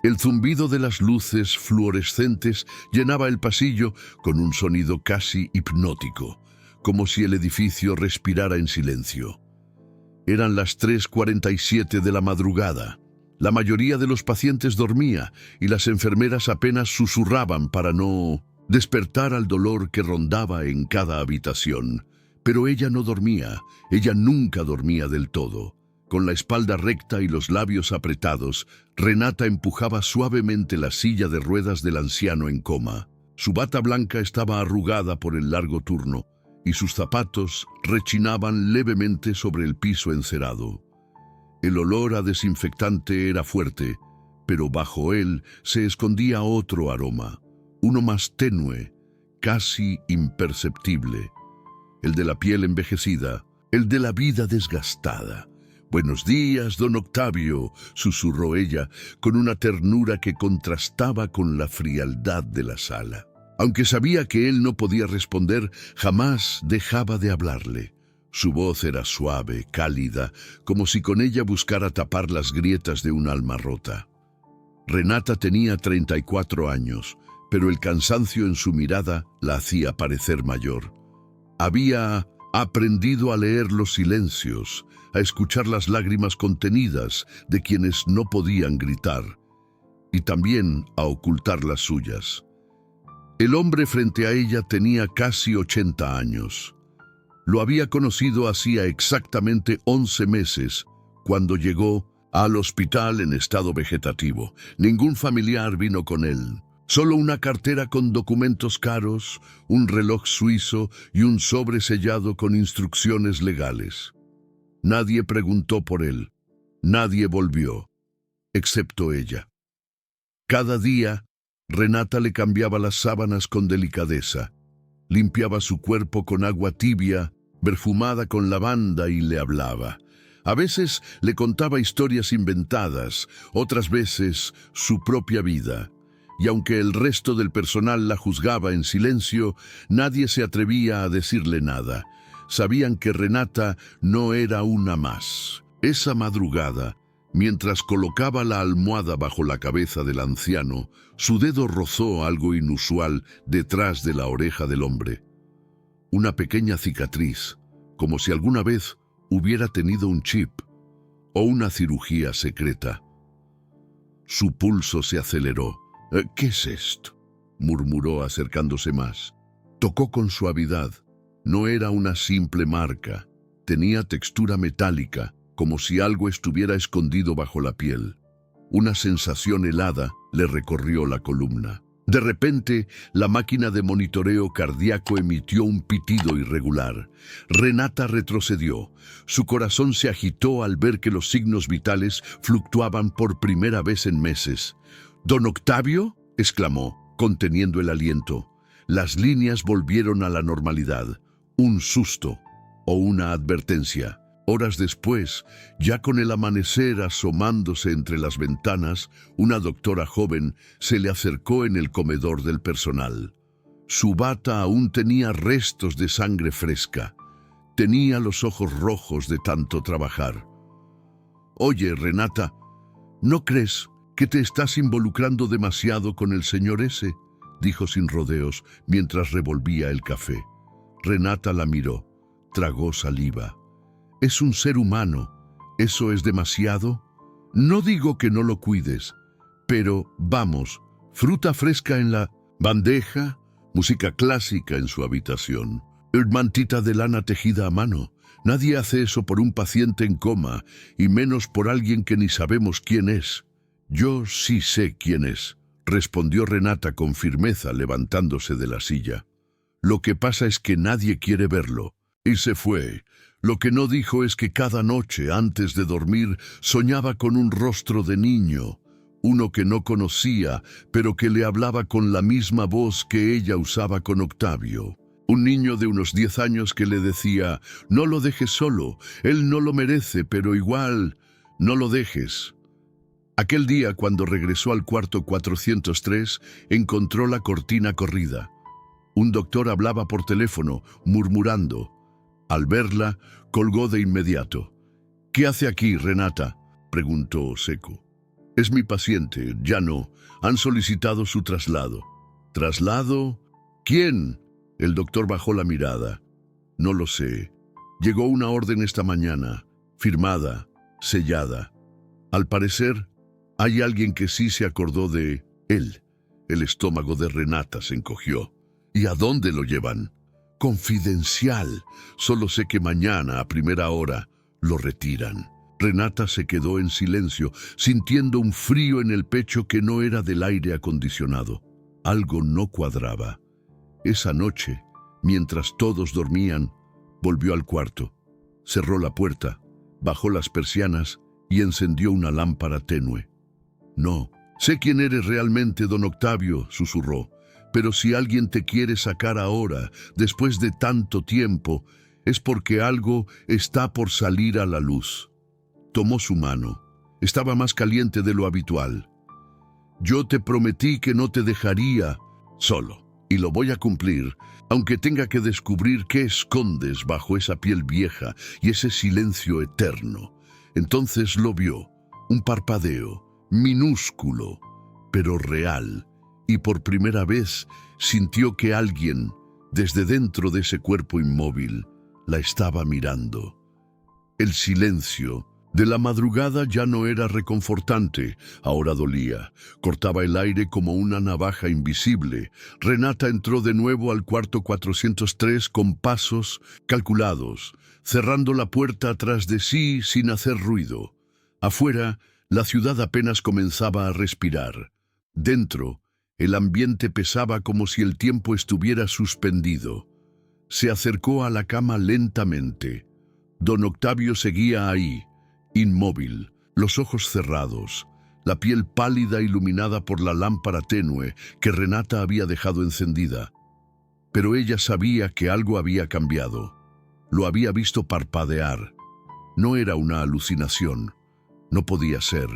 El zumbido de las luces fluorescentes llenaba el pasillo con un sonido casi hipnótico, como si el edificio respirara en silencio. Eran las 3:47 de la madrugada. La mayoría de los pacientes dormía y las enfermeras apenas susurraban para no despertar al dolor que rondaba en cada habitación. Pero ella no dormía, ella nunca dormía del todo. Con la espalda recta y los labios apretados, Renata empujaba suavemente la silla de ruedas del anciano en coma. Su bata blanca estaba arrugada por el largo turno y sus zapatos rechinaban levemente sobre el piso encerado. El olor a desinfectante era fuerte, pero bajo él se escondía otro aroma, uno más tenue, casi imperceptible. El de la piel envejecida, el de la vida desgastada. «Buenos días, don Octavio», susurró ella, con una ternura que contrastaba con la frialdad de la sala. Aunque sabía que él no podía responder, jamás dejaba de hablarle. Su voz era suave, cálida, como si con ella buscara tapar las grietas de un alma rota. Renata tenía 34 años, pero el cansancio en su mirada la hacía parecer mayor. Había aprendido a leer los silencios, a escuchar las lágrimas contenidas de quienes no podían gritar, y también a ocultar las suyas. El hombre frente a ella tenía casi 80 años. Lo había conocido hacía exactamente 11 meses, cuando llegó al hospital en estado vegetativo. Ningún familiar vino con él. Solo una cartera con documentos caros, un reloj suizo y un sobre sellado con instrucciones legales. Nadie preguntó por él. Nadie volvió, excepto ella. Cada día, Renata le cambiaba las sábanas con delicadeza, limpiaba su cuerpo con agua tibia, perfumada con lavanda y le hablaba. A veces le contaba historias inventadas, otras veces su propia vida. Y aunque el resto del personal la juzgaba en silencio, nadie se atrevía a decirle nada. Sabían que Renata no era una más. Esa madrugada, mientras colocaba la almohada bajo la cabeza del anciano, su dedo rozó algo inusual detrás de la oreja del hombre. Una pequeña cicatriz, como si alguna vez hubiera tenido un chip o una cirugía secreta. Su pulso se aceleró. «¿Qué es esto?», murmuró acercándose más. Tocó con suavidad. No era una simple marca. Tenía textura metálica, como si algo estuviera escondido bajo la piel. Una sensación helada le recorrió la columna. De repente, la máquina de monitoreo cardíaco emitió un pitido irregular. Renata retrocedió. Su corazón se agitó al ver que los signos vitales fluctuaban por primera vez en meses. «¿Don Octavio?», exclamó, conteniendo el aliento. Las líneas volvieron a la normalidad. Un susto o una advertencia. Horas después, ya con el amanecer asomándose entre las ventanas, una doctora joven se le acercó en el comedor del personal. Su bata aún tenía restos de sangre fresca. Tenía los ojos rojos de tanto trabajar. «Oye, Renata, ¿no crees que te estás involucrando demasiado con el señor ese?», dijo sin rodeos mientras revolvía el café. Renata la miró, tragó saliva. «Es un ser humano. ¿Eso es demasiado? No digo que no lo cuides, pero vamos, fruta fresca en la bandeja, música clásica en su habitación, mantita de lana tejida a mano. Nadie hace eso por un paciente en coma, y menos por alguien que ni sabemos quién es». «Yo sí sé quién es», respondió Renata con firmeza, levantándose de la silla. «Lo que pasa es que nadie quiere verlo». Y se fue. Lo que no dijo es que cada noche, antes de dormir, soñaba con un rostro de niño, uno que no conocía, pero que le hablaba con la misma voz que ella usaba con Octavio. Un niño de unos 10 años que le decía: «No lo dejes solo, él no lo merece, pero igual, no lo dejes». Aquel día, cuando regresó al cuarto 403, encontró la cortina corrida. Un doctor hablaba por teléfono, murmurando. Al verla, colgó de inmediato. «¿Qué hace aquí, Renata?», preguntó seco. Es mi paciente, ya no. Han solicitado su traslado. ¿Traslado? ¿Quién? El doctor bajó la mirada. No lo sé. Llegó una orden esta mañana, firmada, sellada. Al parecer, hay alguien que sí se acordó de él. El estómago de Renata se encogió. ¿Y a dónde lo llevan? Confidencial. Solo sé que mañana, a primera hora, lo retiran. Renata se quedó en silencio, sintiendo un frío en el pecho que no era del aire acondicionado. Algo no cuadraba. Esa noche, mientras todos dormían, volvió al cuarto, cerró la puerta, bajó las persianas y encendió una lámpara tenue. «No, sé quién eres realmente, don Octavio», susurró, «pero si alguien te quiere sacar ahora, después de tanto tiempo, es porque algo está por salir a la luz». Tomó su mano. Estaba más caliente de lo habitual. «Yo te prometí que no te dejaría solo, y lo voy a cumplir, aunque tenga que descubrir qué escondes bajo esa piel vieja y ese silencio eterno». Entonces lo vio, un parpadeo, minúsculo, pero real, y por primera vez sintió que alguien, desde dentro de ese cuerpo inmóvil, la estaba mirando. El silencio de la madrugada ya no era reconfortante, ahora dolía, cortaba el aire como una navaja invisible. Renata entró de nuevo al cuarto 403 con pasos calculados, cerrando la puerta atrás de sí sin hacer ruido. Afuera, la ciudad apenas comenzaba a respirar. Dentro, el ambiente pesaba como si el tiempo estuviera suspendido. Se acercó a la cama lentamente. Don Octavio seguía ahí, inmóvil, los ojos cerrados, la piel pálida iluminada por la lámpara tenue que Renata había dejado encendida. Pero ella sabía que algo había cambiado. Lo había visto parpadear. No era una alucinación. No podía ser.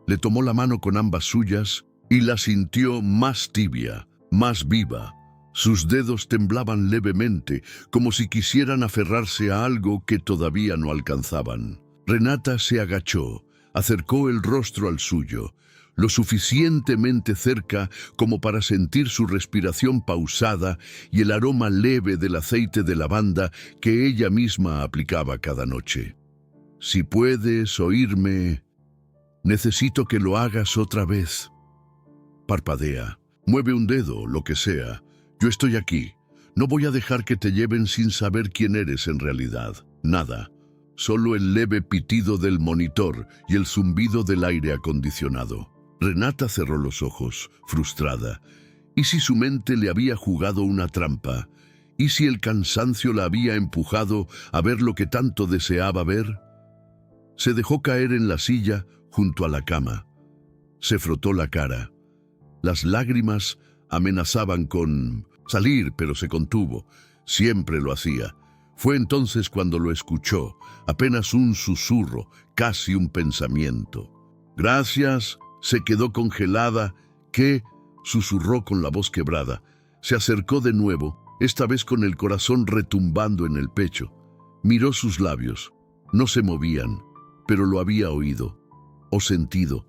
Le tomó la mano con ambas suyas y la sintió más tibia, más viva. Sus dedos temblaban levemente, como si quisieran aferrarse a algo que todavía no alcanzaban. Renata se agachó, acercó el rostro al suyo, lo suficientemente cerca como para sentir su respiración pausada y el aroma leve del aceite de lavanda que ella misma aplicaba cada noche. «Si puedes oírme, necesito que lo hagas otra vez». Parpadea, mueve un dedo, lo que sea. «Yo estoy aquí. No voy a dejar que te lleven sin saber quién eres en realidad. Nada. Solo el leve pitido del monitor y el zumbido del aire acondicionado». Renata cerró los ojos, frustrada. ¿Y si su mente le había jugado una trampa? ¿Y si el cansancio la había empujado a ver lo que tanto deseaba ver? Se dejó caer en la silla junto a la cama. Se frotó la cara. Las lágrimas amenazaban con salir, pero se contuvo. Siempre lo hacía. Fue entonces cuando lo escuchó, apenas un susurro, casi un pensamiento. «Gracias». Se quedó congelada. «¿Qué?», susurró con la voz quebrada. Se acercó de nuevo, esta vez con el corazón retumbando en el pecho. Miró sus labios. No se movían, pero lo había oído, o sentido,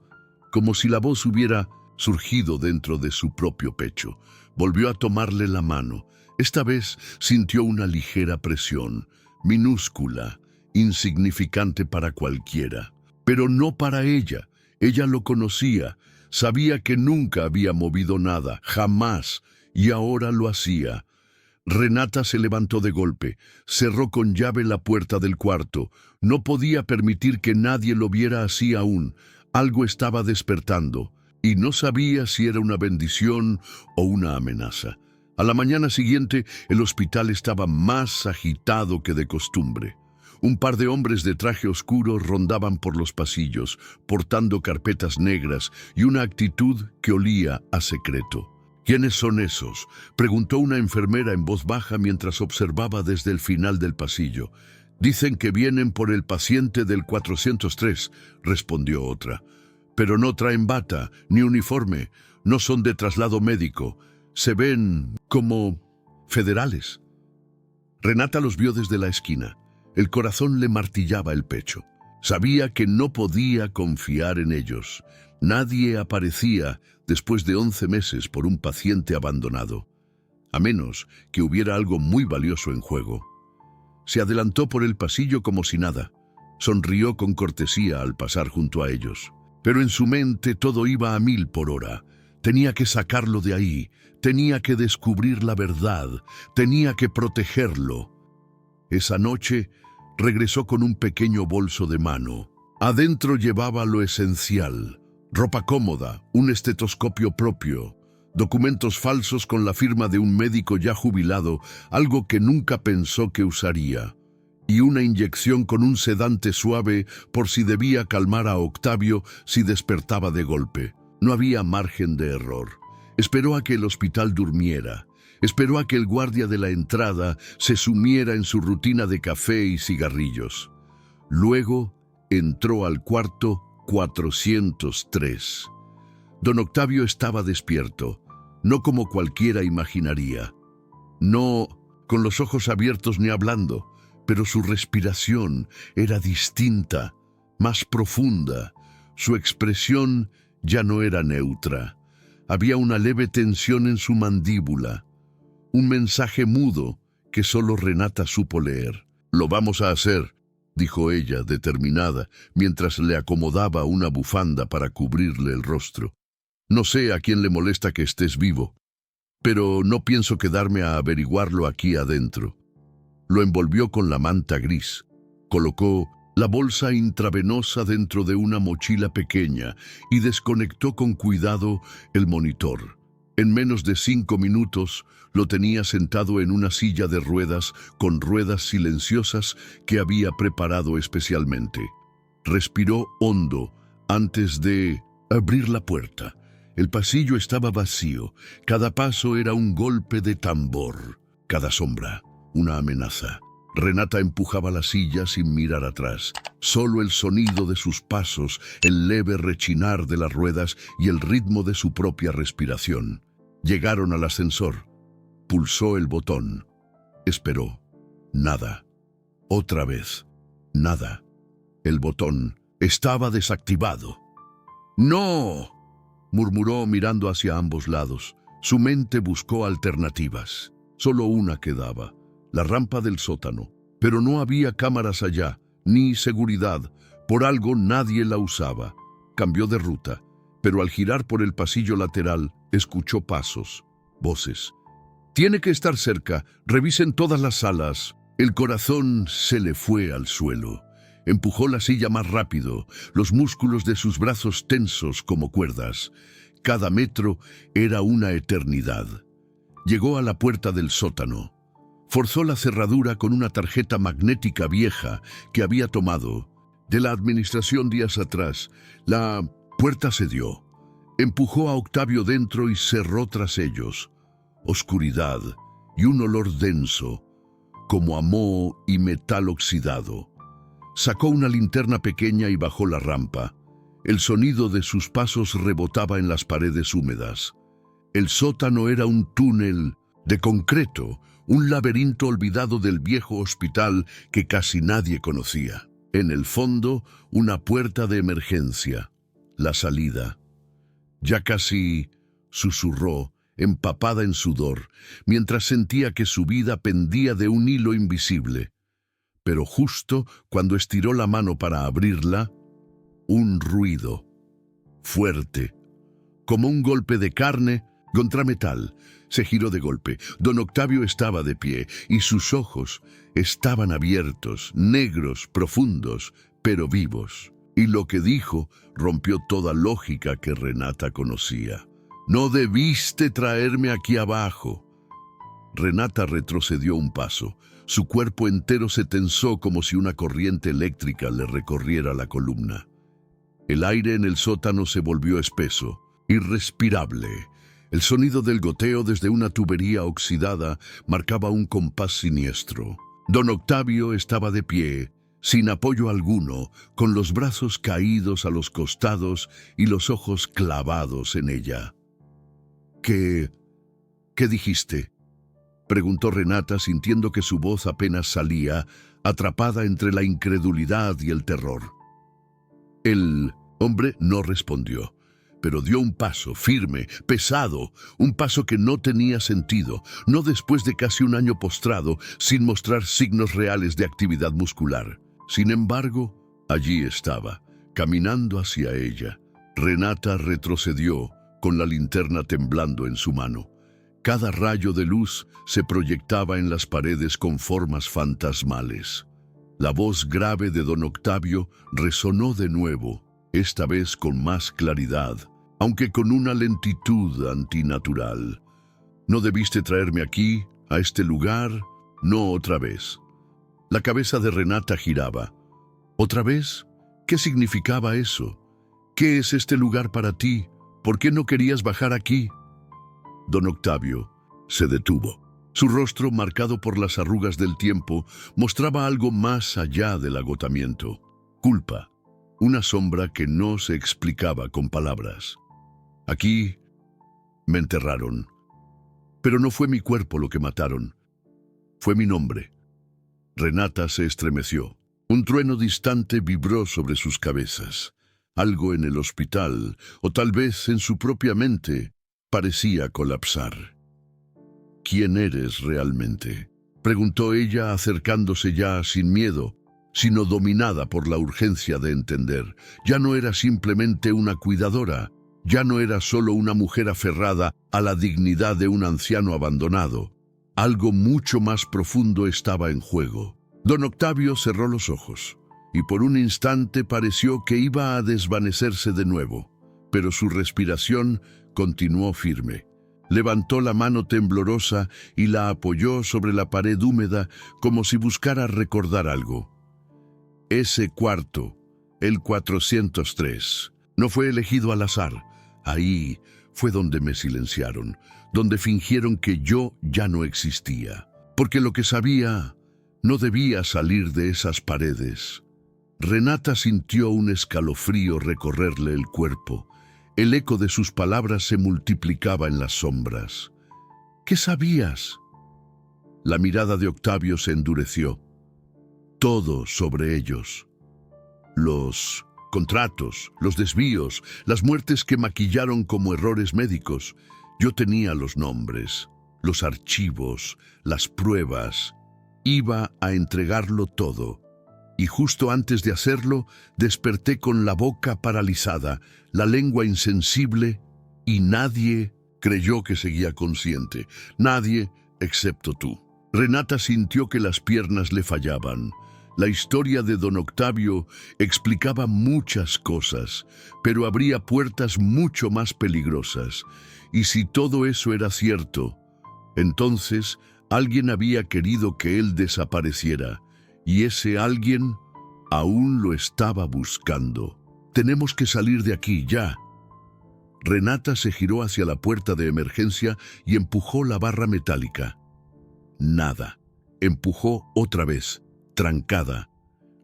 como si la voz hubiera surgido dentro de su propio pecho. Volvió a tomarle la mano. Esta vez sintió una ligera presión, minúscula, insignificante para cualquiera, pero no para ella. Ella lo conocía, sabía que nunca había movido nada, jamás, y ahora lo hacía. Renata se levantó de golpe, cerró con llave la puerta del cuarto. No podía permitir que nadie lo viera así aún. Algo estaba despertando, y no sabía si era una bendición o una amenaza. A la mañana siguiente, el hospital estaba más agitado que de costumbre. Un par de hombres de traje oscuro rondaban por los pasillos, portando carpetas negras y una actitud que olía a secreto. «¿Quiénes son esos?», preguntó una enfermera en voz baja mientras observaba desde el final del pasillo. «Dicen que vienen por el paciente del 403», respondió otra. «Pero no traen bata ni uniforme, no son de traslado médico. Se ven como federales». Renata los vio desde la esquina. El corazón le martillaba el pecho. Sabía que no podía confiar en ellos. Nadie aparecía después de 11 meses por un paciente abandonado, a menos que hubiera algo muy valioso en juego. Se adelantó por el pasillo como si nada. Sonrió con cortesía al pasar junto a ellos. Pero en su mente todo iba a 1000 por hora. Tenía que sacarlo de ahí, tenía que descubrir la verdad, tenía que protegerlo. Esa noche regresó con un pequeño bolso de mano. Adentro llevaba lo esencial: ropa cómoda, un estetoscopio propio, documentos falsos con la firma de un médico ya jubilado, algo que nunca pensó que usaría, y una inyección con un sedante suave por si debía calmar a Octavio si despertaba de golpe. No había margen de error. Esperó a que el hospital durmiera. Esperó a que el guardia de la entrada se sumiera en su rutina de café y cigarrillos. Luego entró al cuarto 403. Don Octavio estaba despierto, no como cualquiera imaginaría. No con los ojos abiertos ni hablando, pero su respiración era distinta, más profunda. Su expresión ya no era neutra. Había una leve tensión en su mandíbula, un mensaje mudo que solo Renata supo leer. «Lo vamos a hacer», dijo ella, determinada, mientras le acomodaba una bufanda para cubrirle el rostro. «No sé a quién le molesta que estés vivo, pero no pienso quedarme a averiguarlo aquí adentro». Lo envolvió con la manta gris. Colocó la bolsa intravenosa dentro de una mochila pequeña y desconectó con cuidado el monitor. En menos de 5 minutos lo tenía sentado en una silla de ruedas con ruedas silenciosas que había preparado especialmente. Respiró hondo antes de abrir la puerta. El pasillo estaba vacío. Cada paso era un golpe de tambor. Cada sombra, una amenaza. Renata empujaba la silla sin mirar atrás. Solo el sonido de sus pasos, el leve rechinar de las ruedas y el ritmo de su propia respiración. Llegaron al ascensor. Pulsó el botón. Esperó. Nada. Otra vez. Nada. El botón estaba desactivado. ¡No!, murmuró mirando hacia ambos lados. Su mente buscó alternativas. Solo una quedaba: la rampa del sótano. Pero no había cámaras allá, ni seguridad. Por algo nadie la usaba. Cambió de ruta, pero al girar por el pasillo lateral, escuchó pasos, voces. «Tiene que estar cerca, revisen todas las salas». El corazón se le fue al suelo. Empujó la silla más rápido, los músculos de sus brazos tensos como cuerdas. Cada metro era una eternidad. Llegó a la puerta del sótano. Forzó la cerradura con una tarjeta magnética vieja que había tomado de la administración días atrás. La puerta cedió. Empujó a Octavio dentro y cerró tras ellos. Oscuridad y un olor denso, como a moho y metal oxidado. Sacó una linterna pequeña y bajó la rampa. El sonido de sus pasos rebotaba en las paredes húmedas. El sótano era un túnel de concreto, un laberinto olvidado del viejo hospital que casi nadie conocía. En el fondo, una puerta de emergencia. La salida. Ya casi, susurró, empapada en sudor, mientras sentía que su vida pendía de un hilo invisible. Pero justo cuando estiró la mano para abrirla, un ruido, fuerte, como un golpe de carne contra metal. Se giró de golpe. Don Octavio estaba de pie y sus ojos estaban abiertos, negros, profundos, pero vivos. Y lo que dijo rompió toda lógica que Renata conocía. «No debiste traerme aquí abajo». Renata retrocedió un paso. Su cuerpo entero se tensó como si una corriente eléctrica le recorriera la columna. El aire en el sótano se volvió espeso, irrespirable. El sonido del goteo desde una tubería oxidada marcaba un compás siniestro. Don Octavio estaba de pie, sin apoyo alguno, con los brazos caídos a los costados y los ojos clavados en ella. ¿Qué dijiste?», preguntó Renata, sintiendo que su voz apenas salía, atrapada entre la incredulidad y el terror. El hombre no respondió. pero dio un paso firme, pesado, un paso que no tenía sentido, no después de casi un año postrado, sin mostrar signos reales de actividad muscular. Sin embargo, allí estaba, caminando hacia ella. Renata retrocedió, con la linterna temblando en su mano. Cada rayo de luz se proyectaba en las paredes con formas fantasmales. La voz grave de don Octavio resonó de nuevo, esta vez con más claridad, aunque con una lentitud antinatural. «No debiste traerme aquí, a este lugar, no otra vez». La cabeza de Renata giraba. ¿Otra vez? ¿Qué significaba eso? ¿Qué es este lugar para ti? ¿Por qué no querías bajar aquí? Don Octavio se detuvo. Su rostro, marcado por las arrugas del tiempo, mostraba algo más allá del agotamiento. Culpa, una sombra que no se explicaba con palabras. Aquí me enterraron. Pero no fue mi cuerpo lo que mataron. Fue mi nombre. Renata se estremeció. Un trueno distante vibró sobre sus cabezas. Algo en el hospital, o tal vez en su propia mente, parecía colapsar. «¿Quién eres realmente?», preguntó ella, acercándose ya sin miedo, sino dominada por la urgencia de entender. Ya no era simplemente una cuidadora, ya no era solo una mujer aferrada a la dignidad de un anciano abandonado. Algo mucho más profundo estaba en juego. Don Octavio cerró los ojos, y por un instante pareció que iba a desvanecerse de nuevo, pero su respiración continuó firme. Levantó la mano temblorosa y la apoyó sobre la pared húmeda como si buscara recordar algo. Ese cuarto, el 403, no fue elegido al azar. Ahí fue donde me silenciaron, donde fingieron que yo ya no existía. Porque lo que sabía no debía salir de esas paredes. Renata sintió un escalofrío recorrerle el cuerpo. El eco de sus palabras se multiplicaba en las sombras. ¿Qué sabías? La mirada de Octavio se endureció. Todo sobre ellos. Los contratos, los desvíos, las muertes que maquillaron como errores médicos. Yo tenía los nombres, los archivos, las pruebas. Iba a entregarlo todo. Y justo antes de hacerlo, desperté con la boca paralizada, la lengua insensible, y nadie creyó que seguía consciente. Nadie, excepto tú. Renata sintió que las piernas le fallaban. La historia de don Octavio explicaba muchas cosas, pero abría puertas mucho más peligrosas. Y si todo eso era cierto, entonces alguien había querido que él desapareciera. Y ese alguien aún lo estaba buscando. «Tenemos que salir de aquí, ya». Renata se giró hacia la puerta de emergencia y empujó la barra metálica. Nada. Empujó otra vez, trancada.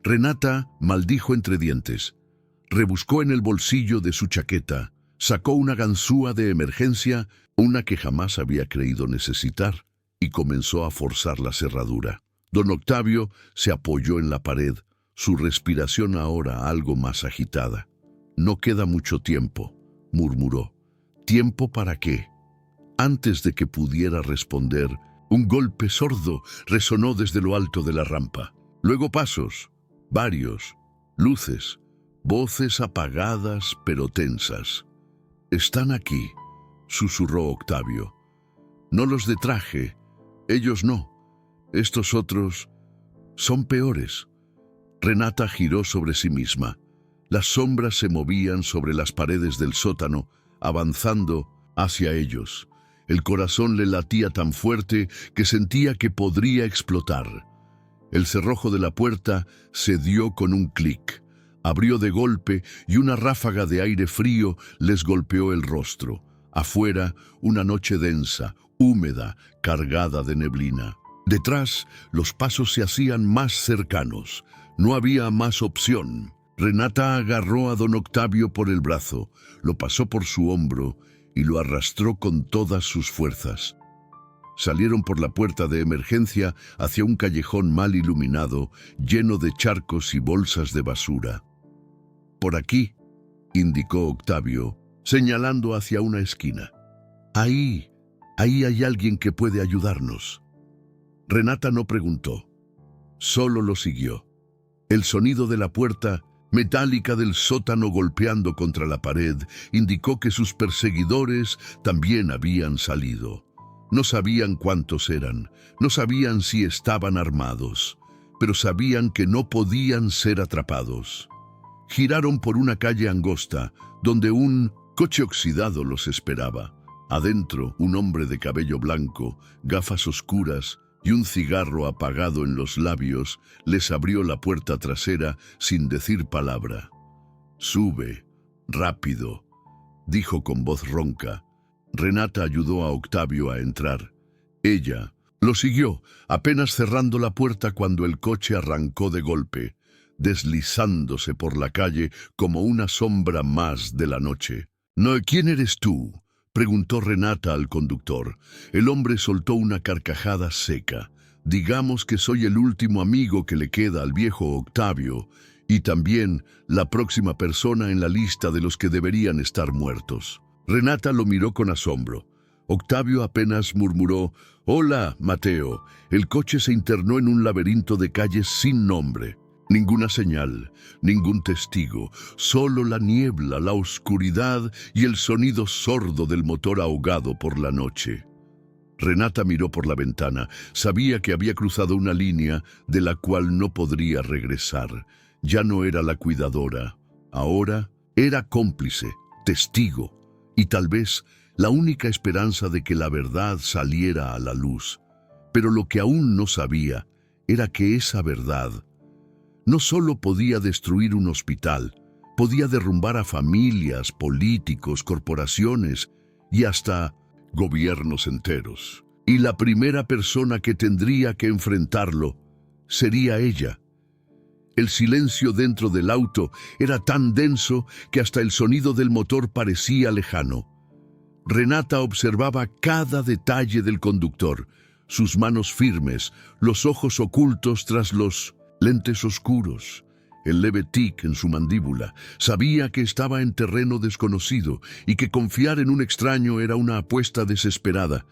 Renata maldijo entre dientes. Rebuscó en el bolsillo de su chaqueta. Sacó una ganzúa de emergencia, una que jamás había creído necesitar, y comenzó a forzar la cerradura. Don Octavio se apoyó en la pared, su respiración ahora algo más agitada. «No queda mucho tiempo», murmuró. «¿Tiempo para qué?». Antes de que pudiera responder, un golpe sordo resonó desde lo alto de la rampa. Luego pasos, varios, luces, voces apagadas pero tensas. «Están aquí», susurró Octavio. «No los de traje, ellos no. Estos otros son peores». Renata giró sobre sí misma. Las sombras se movían sobre las paredes del sótano, avanzando hacia ellos. El corazón le latía tan fuerte que sentía que podría explotar. El cerrojo de la puerta se dio con un clic. Abrió de golpe y una ráfaga de aire frío les golpeó el rostro. Afuera, una noche densa, húmeda, cargada de neblina. Detrás, los pasos se hacían más cercanos. No había más opción. Renata agarró a don Octavio por el brazo, lo pasó por su hombro y lo arrastró con todas sus fuerzas. Salieron por la puerta de emergencia hacia un callejón mal iluminado, lleno de charcos y bolsas de basura. «Por aquí», indicó Octavio, señalando hacia una esquina. Ahí hay alguien que puede ayudarnos. Renata no preguntó, solo lo siguió. El sonido de la puerta metálica del sótano golpeando contra la pared indicó que sus perseguidores también habían salido. No sabían cuántos eran, no sabían si estaban armados, pero sabían que no podían ser atrapados. Giraron por una calle angosta, donde un coche oxidado los esperaba. Adentro, un hombre de cabello blanco, gafas oscuras y un cigarro apagado en los labios les abrió la puerta trasera sin decir palabra. «Sube, rápido», dijo con voz ronca. Renata ayudó a Octavio a entrar. Ella lo siguió, apenas cerrando la puerta cuando el coche arrancó de golpe, deslizándose por la calle como una sombra más de la noche. «¿No, quién eres tú?», preguntó Renata al conductor. El hombre soltó una carcajada seca. «Digamos que soy el último amigo que le queda al viejo Octavio y también la próxima persona en la lista de los que deberían estar muertos». Renata lo miró con asombro. Octavio apenas murmuró: «Hola, Mateo». El coche se internó en un laberinto de calles sin nombre. Ninguna señal, ningún testigo, solo la niebla, la oscuridad y el sonido sordo del motor ahogado por la noche. Renata miró por la ventana. Sabía que había cruzado una línea de la cual no podría regresar. Ya no era la cuidadora. Ahora era cómplice, testigo y tal vez la única esperanza de que la verdad saliera a la luz. Pero lo que aún no sabía era que esa verdad no solo podía destruir un hospital, podía derrumbar a familias, políticos, corporaciones y hasta gobiernos enteros. Y la primera persona que tendría que enfrentarlo sería ella. El silencio dentro del auto era tan denso que hasta el sonido del motor parecía lejano. Renata observaba cada detalle del conductor, sus manos firmes, los ojos ocultos tras los lentes oscuros, el leve tic en su mandíbula. Sabía que estaba en terreno desconocido y que confiar en un extraño era una apuesta desesperada,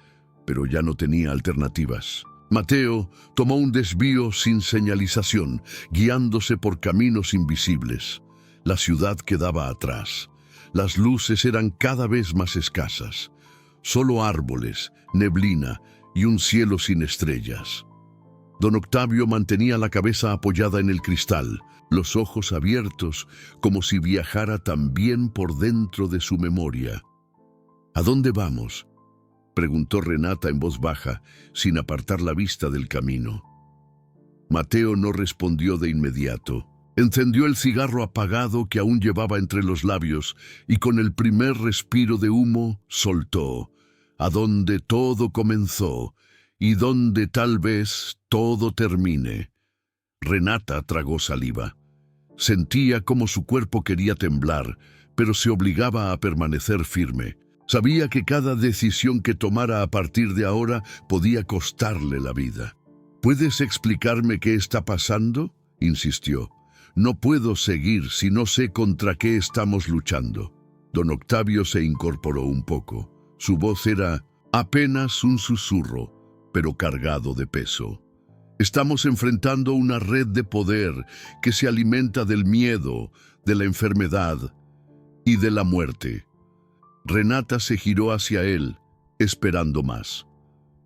pero ya no tenía alternativas. Mateo tomó un desvío sin señalización, guiándose por caminos invisibles. La ciudad quedaba atrás. Las luces eran cada vez más escasas. Solo árboles, neblina y un cielo sin estrellas. Don Octavio mantenía la cabeza apoyada en el cristal, los ojos abiertos, como si viajara también por dentro de su memoria. «¿A dónde vamos?», preguntó Renata en voz baja, sin apartar la vista del camino. Mateo no respondió de inmediato. Encendió el cigarro apagado que aún llevaba entre los labios y con el primer respiro de humo soltó: «A donde todo comenzó y donde tal vez todo termine». Renata tragó saliva. Sentía como su cuerpo quería temblar, pero se obligaba a permanecer firme. Sabía que cada decisión que tomara a partir de ahora podía costarle la vida. «¿Puedes explicarme qué está pasando?», insistió. «No puedo seguir si no sé contra qué estamos luchando». Don Octavio se incorporó un poco. Su voz era apenas un susurro, pero cargado de peso. «Estamos enfrentando una red de poder que se alimenta del miedo, de la enfermedad y de la muerte». Renata se giró hacia él, esperando más.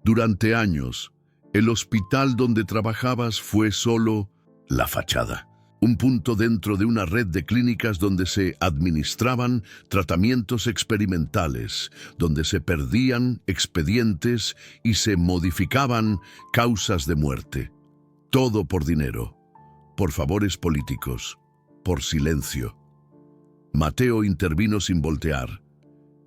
«Durante años, el hospital donde trabajabas fue solo la fachada. Un punto dentro de una red de clínicas donde se administraban tratamientos experimentales, donde se perdían expedientes y se modificaban causas de muerte. Todo por dinero, por favores políticos, por silencio». Mateo intervino sin voltear,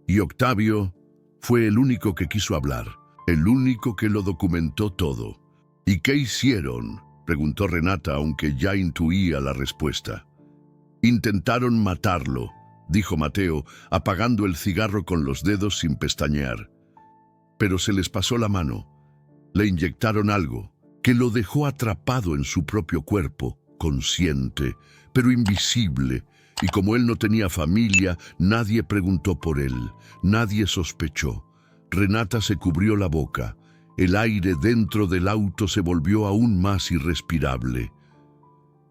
y Octavio fue el único que quiso hablar, el único que lo documentó todo. «¿Y qué hicieron?», preguntó Renata, aunque ya intuía la respuesta. «Intentaron matarlo», dijo Mateo, apagando el cigarro con los dedos sin pestañear. «Pero se les pasó la mano. Le inyectaron algo que lo dejó atrapado en su propio cuerpo, consciente, pero invisible, Y como él no tenía familia, nadie preguntó por él, nadie sospechó. Renata se cubrió la boca. El aire dentro del auto se volvió aún más irrespirable.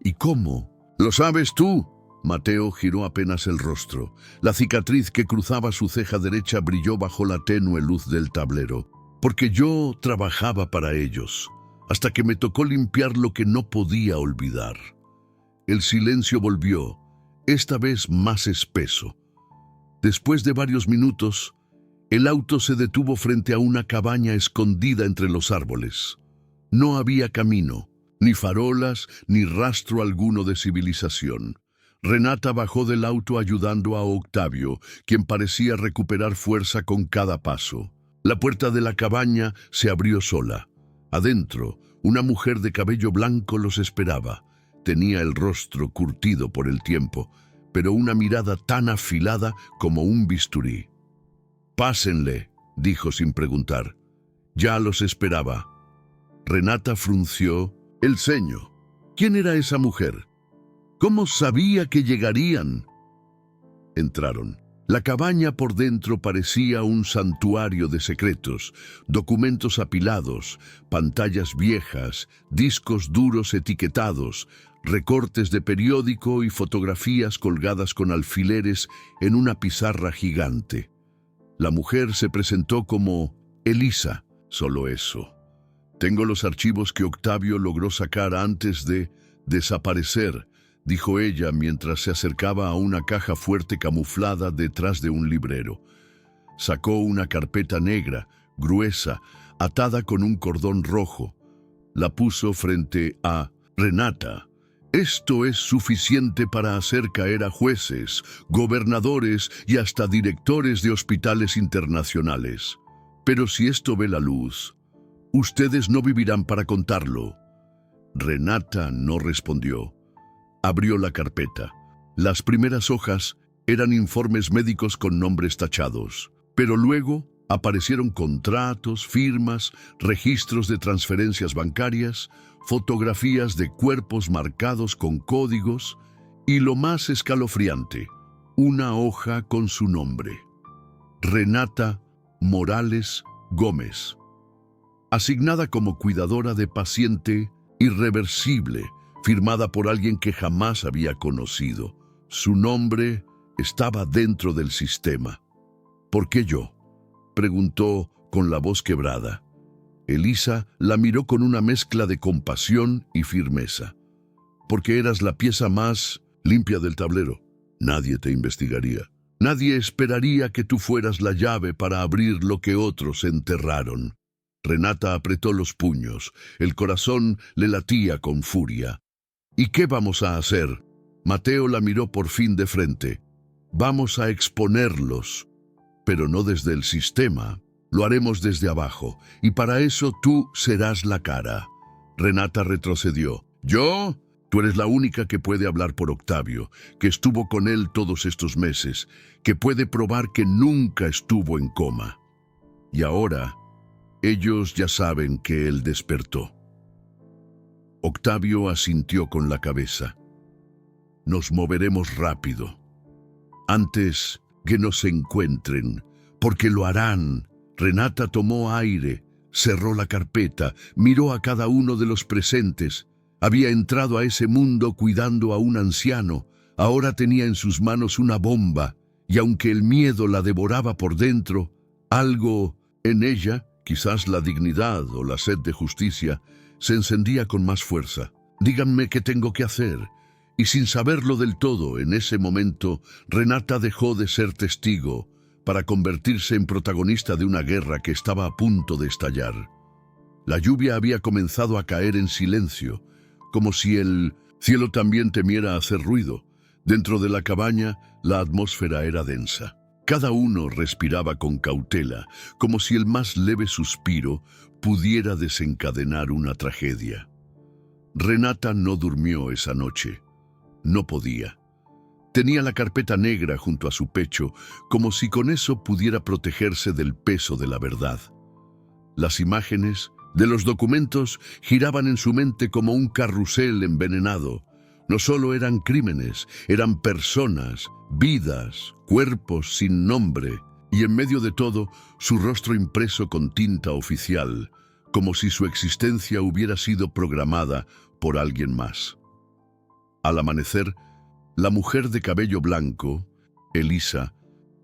¿Y cómo? ¿Lo sabes tú? Mateo giró apenas el rostro. La cicatriz que cruzaba su ceja derecha brilló bajo la tenue luz del tablero. Porque yo trabajaba para ellos, hasta que me tocó limpiar lo que no podía olvidar. El silencio volvió, esta vez más espeso. Después de varios minutos, el auto se detuvo frente a una cabaña escondida entre los árboles. No había camino, ni farolas, ni rastro alguno de civilización. Renata bajó del auto ayudando a Octavio, quien parecía recuperar fuerza con cada paso. La puerta de la cabaña se abrió sola. Adentro, una mujer de cabello blanco los esperaba. Tenía el rostro curtido por el tiempo, pero una mirada tan afilada como un bisturí. «Pásenle», dijo sin preguntar. Ya los esperaba. Renata frunció el ceño. ¿Quién era esa mujer? ¿Cómo sabía que llegarían? Entraron. La cabaña por dentro parecía un santuario de secretos, documentos apilados, pantallas viejas, discos duros etiquetados, recortes de periódico y fotografías colgadas con alfileres en una pizarra gigante. La mujer se presentó como Elisa, solo eso. Tengo los archivos que Octavio logró sacar antes de desaparecer, dijo ella mientras se acercaba a una caja fuerte camuflada detrás de un librero. Sacó una carpeta negra, gruesa, atada con un cordón rojo. La puso frente a Renata. Esto es suficiente para hacer caer a jueces, gobernadores y hasta directores de hospitales internacionales. Pero si esto ve la luz, ustedes no vivirán para contarlo. Renata no respondió. Abrió la carpeta. Las primeras hojas eran informes médicos con nombres tachados, pero luego aparecieron contratos, firmas, registros de transferencias bancarias, fotografías de cuerpos marcados con códigos y, lo más escalofriante, una hoja con su nombre. Renata Morales Gómez. Asignada como cuidadora de paciente irreversible, firmada por alguien que jamás había conocido. Su nombre estaba dentro del sistema. ¿Por qué yo?, preguntó con la voz quebrada. Elisa la miró con una mezcla de compasión y firmeza. Porque eras la pieza más limpia del tablero. Nadie te investigaría. Nadie esperaría que tú fueras la llave para abrir lo que otros enterraron. Renata apretó los puños. El corazón le latía con furia. ¿Y qué vamos a hacer? Mateo la miró por fin de frente. Vamos a exponerlos, pero no desde el sistema. Lo haremos desde abajo, y para eso tú serás la cara. Renata retrocedió. ¿Yo? Tú eres la única que puede hablar por Octavio, que estuvo con él todos estos meses, que puede probar que nunca estuvo en coma. Y ahora, ellos ya saben que él despertó. Octavio asintió con la cabeza. Nos moveremos rápido, antes que nos encuentren, porque lo harán. Renata tomó aire, cerró la carpeta, miró a cada uno de los presentes. Había entrado a ese mundo cuidando a un anciano. Ahora tenía en sus manos una bomba, y aunque el miedo la devoraba por dentro, algo en ella, quizás la dignidad o la sed de justicia, se encendía con más fuerza. Díganme qué tengo que hacer. Y sin saberlo del todo, en ese momento, Renata dejó de ser testigo para convertirse en protagonista de una guerra que estaba a punto de estallar. La lluvia había comenzado a caer en silencio, como si el cielo también temiera hacer ruido. Dentro de la cabaña, la atmósfera era densa. Cada uno respiraba con cautela, como si el más leve suspiro pudiera desencadenar una tragedia. Renata no durmió esa noche. No podía. Tenía la carpeta negra junto a su pecho, como si con eso pudiera protegerse del peso de la verdad. Las imágenes de los documentos giraban en su mente como un carrusel envenenado. No solo eran crímenes, eran personas, vidas, cuerpos sin nombre, y en medio de todo, su rostro impreso con tinta oficial, como si su existencia hubiera sido programada por alguien más. Al amanecer, la mujer de cabello blanco, Elisa,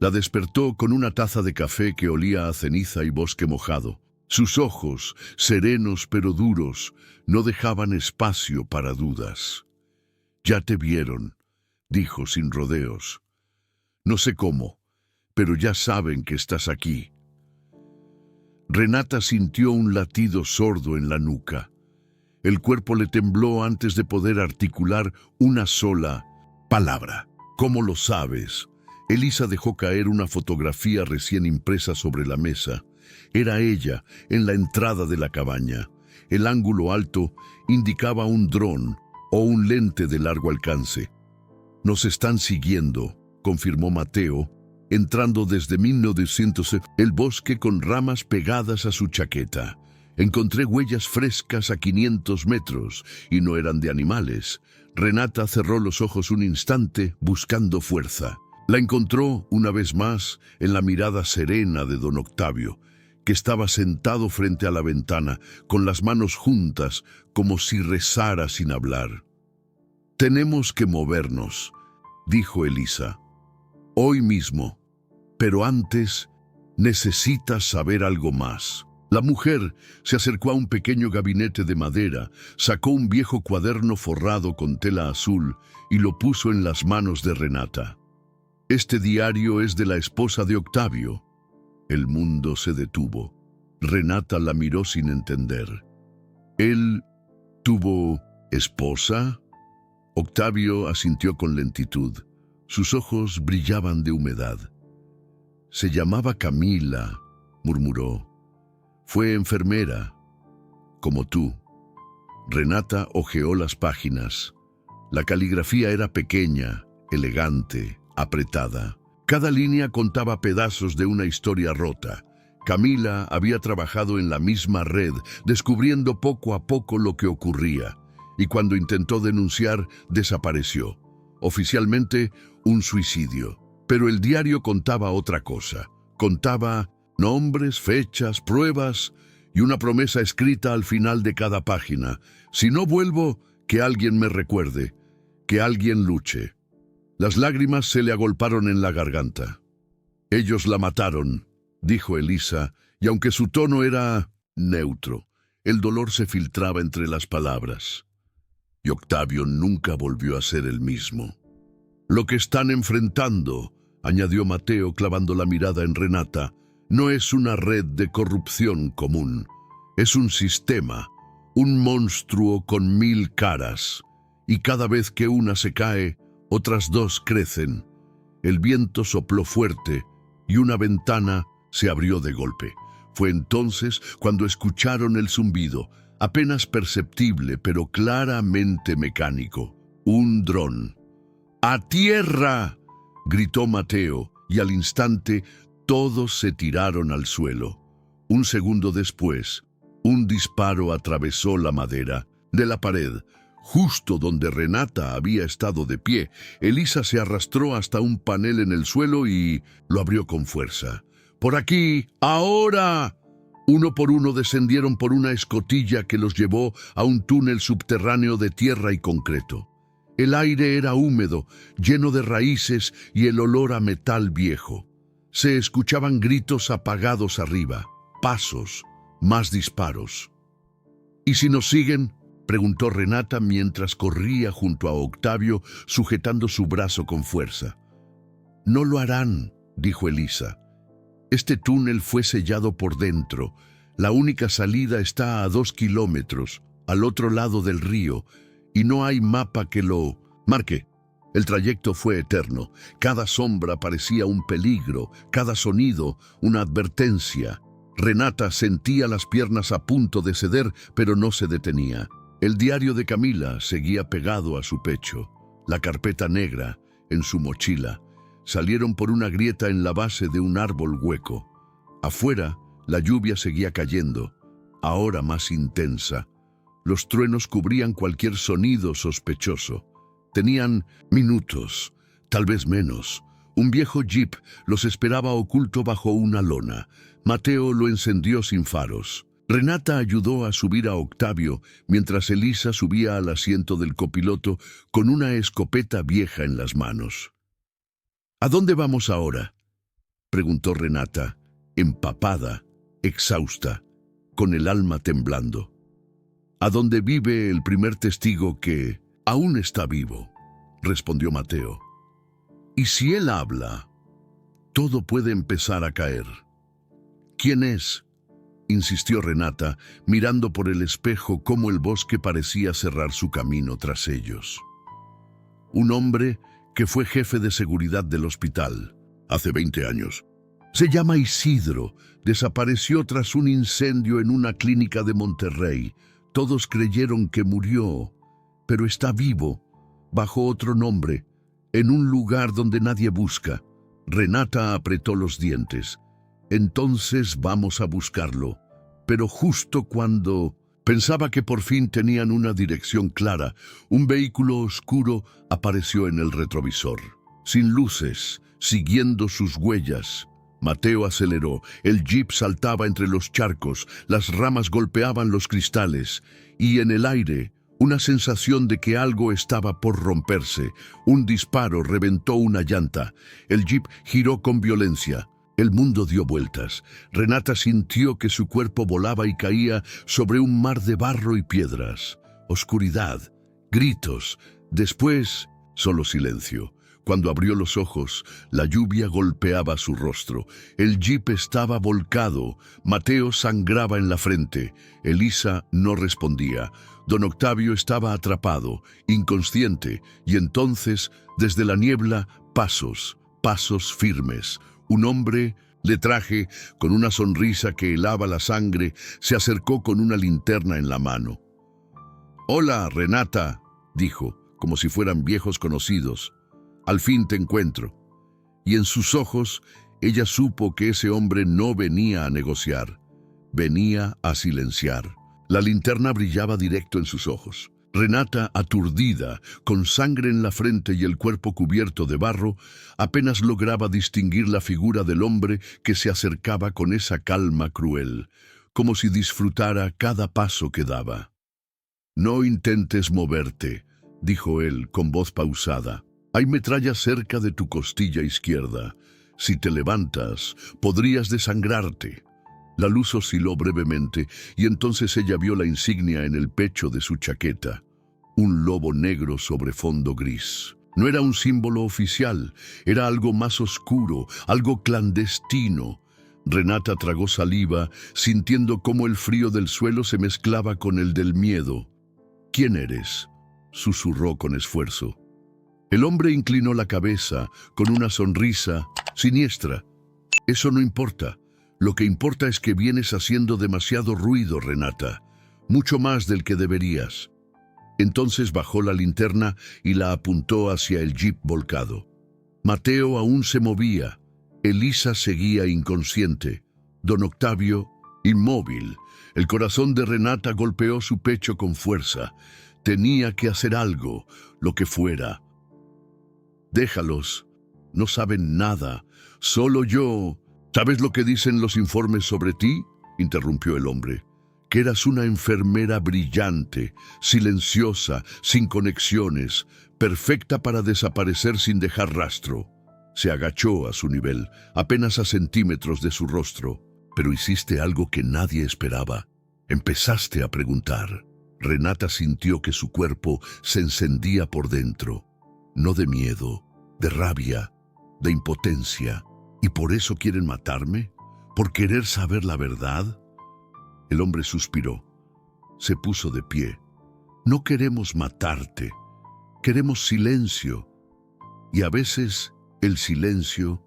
la despertó con una taza de café que olía a ceniza y bosque mojado. Sus ojos, serenos pero duros, no dejaban espacio para dudas. «Ya te vieron», dijo sin rodeos. «No sé cómo, pero ya saben que estás aquí». Renata sintió un latido sordo en la nuca. El cuerpo le tembló antes de poder articular una sola palabra. «¿Cómo lo sabes?». Elisa dejó caer una fotografía recién impresa sobre la mesa. Era ella, en la entrada de la cabaña. El ángulo alto indicaba un dron o un lente de largo alcance. «Nos están siguiendo», confirmó Mateo, entrando desde 1900 el bosque con ramas pegadas a su chaqueta. «Encontré huellas frescas a 500 metros y no eran de animales». Renata cerró los ojos un instante buscando fuerza. La encontró, una vez más, en la mirada serena de don Octavio, que estaba sentado frente a la ventana, con las manos juntas, como si rezara sin hablar. «Tenemos que movernos», dijo Elisa. «Hoy mismo. Pero antes, necesitas saber algo más». La mujer se acercó a un pequeño gabinete de madera, sacó un viejo cuaderno forrado con tela azul y lo puso en las manos de Renata. «Este diario es de la esposa de Octavio». El mundo se detuvo. Renata la miró sin entender. «¿Él tuvo esposa?». Octavio asintió con lentitud. Sus ojos brillaban de humedad. «Se llamaba Camila», murmuró. «Fue enfermera, como tú». Renata hojeó las páginas. La caligrafía era pequeña, elegante, apretada. Cada línea contaba pedazos de una historia rota. Camila había trabajado en la misma red, descubriendo poco a poco lo que ocurría, y cuando intentó denunciar, desapareció. Oficialmente, un suicidio. Pero el diario contaba otra cosa. Contaba nombres, fechas, pruebas y una promesa escrita al final de cada página. «Si no vuelvo, que alguien me recuerde, que alguien luche». Las lágrimas se le agolparon en la garganta. «Ellos la mataron», dijo Elisa, y aunque su tono era neutro, el dolor se filtraba entre las palabras. «Y Octavio nunca volvió a ser el mismo». «Lo que están enfrentando», añadió Mateo clavando la mirada en Renata, «no es una red de corrupción común. Es un sistema, un monstruo con 1000 caras. Y cada vez que una se cae, otras 2 crecen». El viento sopló fuerte y una ventana se abrió de golpe. Fue entonces cuando escucharon el zumbido, apenas perceptible pero claramente mecánico. Un dron. «¡A tierra!», gritó Mateo, y al instante todos se tiraron al suelo. Un segundo después, un disparo atravesó la madera de la pared. Justo donde Renata había estado de pie, Elisa se arrastró hasta un panel en el suelo y lo abrió con fuerza. «¡Por aquí! ¡Ahora!». Uno por uno descendieron por una escotilla que los llevó a un túnel subterráneo de tierra y concreto. El aire era húmedo, lleno de raíces y el olor a metal viejo. Se escuchaban gritos apagados arriba, pasos, más disparos. «¿Y si nos siguen?», preguntó Renata mientras corría junto a Octavio, sujetando su brazo con fuerza. «No lo harán», dijo Elisa. «Este túnel fue sellado por dentro. La única salida está a 2 kilómetros, al otro lado del río, y no hay mapa que lo marque». El trayecto fue eterno. Cada sombra parecía un peligro, cada sonido una advertencia. Renata sentía las piernas a punto de ceder, pero no se detenía. El diario de Camila seguía pegado a su pecho. La carpeta negra, en su mochila, salieron por una grieta en la base de un árbol hueco. Afuera, la lluvia seguía cayendo, ahora más intensa. Los truenos cubrían cualquier sonido sospechoso. Tenían minutos, tal vez menos. Un viejo jeep los esperaba oculto bajo una lona. Mateo lo encendió sin faros. Renata ayudó a subir a Octavio mientras Elisa subía al asiento del copiloto con una escopeta vieja en las manos. ¿A dónde vamos ahora?, preguntó Renata, empapada, exhausta, con el alma temblando. «A donde vive el primer testigo que aún está vivo», respondió Mateo. «Y si él habla, todo puede empezar a caer». «¿Quién es?», insistió Renata, mirando por el espejo cómo el bosque parecía cerrar su camino tras ellos. «Un hombre que fue jefe de seguridad del hospital hace 20 años. Se llama Isidro. Desapareció tras un incendio en una clínica de Monterrey. Todos creyeron que murió, pero está vivo, bajo otro nombre, en un lugar donde nadie busca». Renata apretó los dientes. «Entonces vamos a buscarlo». Pero justo cuando pensaba que por fin tenían una dirección clara, un vehículo oscuro apareció en el retrovisor. Sin luces, siguiendo sus huellas. Mateo aceleró. El jeep saltaba entre los charcos, las ramas golpeaban los cristales, y en el aire, una sensación de que algo estaba por romperse. Un disparo reventó una llanta. El jeep giró con violencia. El mundo dio vueltas. Renata sintió que su cuerpo volaba y caía sobre un mar de barro y piedras. Oscuridad, gritos, después solo silencio. Cuando abrió los ojos, la lluvia golpeaba su rostro. El jeep estaba volcado. Mateo sangraba en la frente. Elisa no respondía. Don Octavio estaba atrapado, inconsciente, y entonces, desde la niebla, pasos firmes. Un hombre de traje, con una sonrisa que helaba la sangre, se acercó con una linterna en la mano. «Hola, Renata», dijo, como si fueran viejos conocidos. «Al fin te encuentro». Y en sus ojos, ella supo que ese hombre no venía a negociar, venía a silenciar. La linterna brillaba directo en sus ojos. Renata, aturdida, con sangre en la frente y el cuerpo cubierto de barro, apenas lograba distinguir la figura del hombre que se acercaba con esa calma cruel, como si disfrutara cada paso que daba. «No intentes moverte», dijo él con voz pausada. «Hay metralla cerca de tu costilla izquierda. Si te levantas, podrías desangrarte». La luz osciló brevemente y entonces ella vio la insignia en el pecho de su chaqueta. Un lobo negro sobre fondo gris. No era un símbolo oficial, era algo más oscuro, algo clandestino. Renata tragó saliva, sintiendo cómo el frío del suelo se mezclaba con el del miedo. «¿Quién eres?», susurró con esfuerzo. El hombre inclinó la cabeza con una sonrisa siniestra. «Eso no importa. Lo que importa es que vienes haciendo demasiado ruido, Renata, mucho más del que deberías». Entonces bajó la linterna y la apuntó hacia el jeep volcado. Mateo aún se movía. Elisa seguía inconsciente. Don Octavio, inmóvil. El corazón de Renata golpeó su pecho con fuerza. Tenía que hacer algo, lo que fuera. «Déjalos. No saben nada. Solo yo». «¿Sabes lo que dicen los informes sobre ti?», interrumpió el hombre. «Que eras una enfermera brillante, silenciosa, sin conexiones, perfecta para desaparecer sin dejar rastro». Se agachó a su nivel, apenas a centímetros de su rostro. «Pero hiciste algo que nadie esperaba. Empezaste a preguntar». Renata sintió que su cuerpo se encendía por dentro. No de miedo, de rabia, de impotencia. «¿Y por eso quieren matarme? ¿Por querer saber la verdad?». El hombre suspiró. Se puso de pie. «No queremos matarte. Queremos silencio. Y a veces el silencio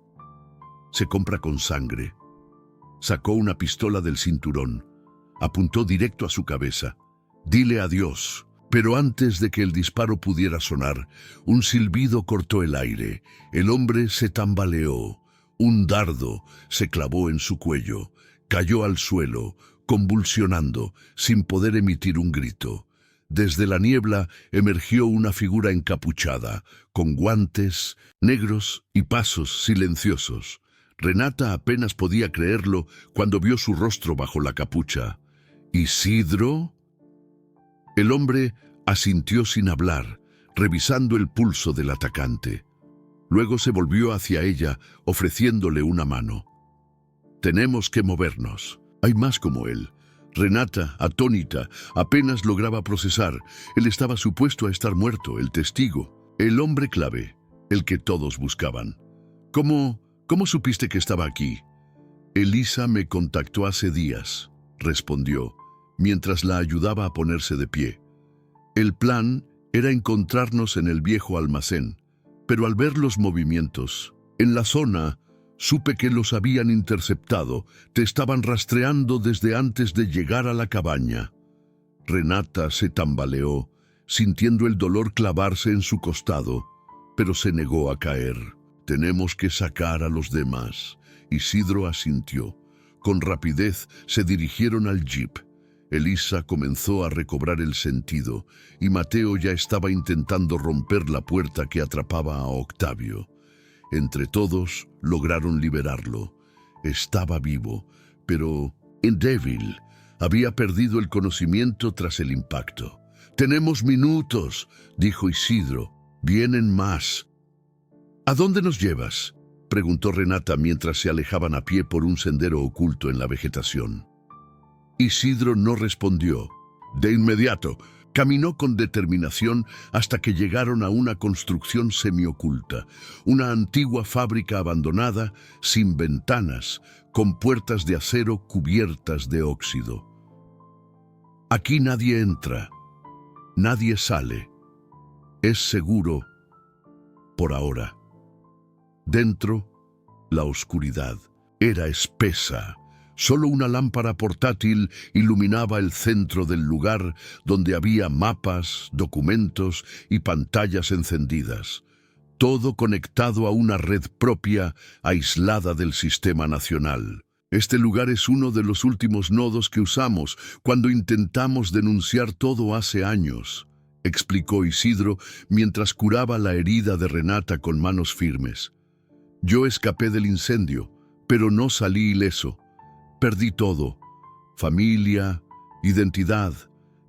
se compra con sangre». Sacó una pistola del cinturón. Apuntó directo a su cabeza. «Dile adiós». Pero antes de que el disparo pudiera sonar, un silbido cortó el aire. El hombre se tambaleó. Un dardo se clavó en su cuello, cayó al suelo, convulsionando, sin poder emitir un grito. Desde la niebla emergió una figura encapuchada, con guantes negros y pasos silenciosos. Renata apenas podía creerlo cuando vio su rostro bajo la capucha. ¿Isidro? El hombre asintió sin hablar, revisando el pulso del atacante. Luego se volvió hacia ella, ofreciéndole una mano. Tenemos que movernos. Hay más como él. Renata, atónita, apenas lograba procesar. Él estaba supuesto a estar muerto, el testigo, el hombre clave, el que todos buscaban. ¿Cómo supiste que estaba aquí? Elisa me contactó hace días, respondió, mientras la ayudaba a ponerse de pie. El plan era encontrarnos en el viejo almacén, pero al ver los movimientos en la zona, supe que los habían interceptado, te estaban rastreando desde antes de llegar a la cabaña. Renata se tambaleó, sintiendo el dolor clavarse en su costado, pero se negó a caer. Tenemos que sacar a los demás. Isidro asintió. Con rapidez se dirigieron al jeep. Elisa comenzó a recobrar el sentido, y Mateo ya estaba intentando romper la puerta que atrapaba a Octavio. Entre todos lograron liberarlo. Estaba vivo, pero débil. Había perdido el conocimiento tras el impacto. «Tenemos minutos», dijo Isidro. «Vienen más». «¿A dónde nos llevas?», preguntó Renata mientras se alejaban a pie por un sendero oculto en la vegetación. Isidro no respondió. De inmediato, caminó con determinación hasta que llegaron a una construcción semioculta, una antigua fábrica abandonada, sin ventanas, con puertas de acero cubiertas de óxido. Aquí nadie entra, nadie sale. Es seguro, por ahora. Dentro, la oscuridad era espesa. Solo una lámpara portátil iluminaba el centro del lugar, donde había mapas, documentos y pantallas encendidas. Todo conectado a una red propia, aislada del sistema nacional. Este lugar es uno de los últimos nodos que usamos cuando intentamos denunciar todo hace años, explicó Isidro mientras curaba la herida de Renata con manos firmes. Yo escapé del incendio, pero no salí ileso. Perdí todo: familia, identidad,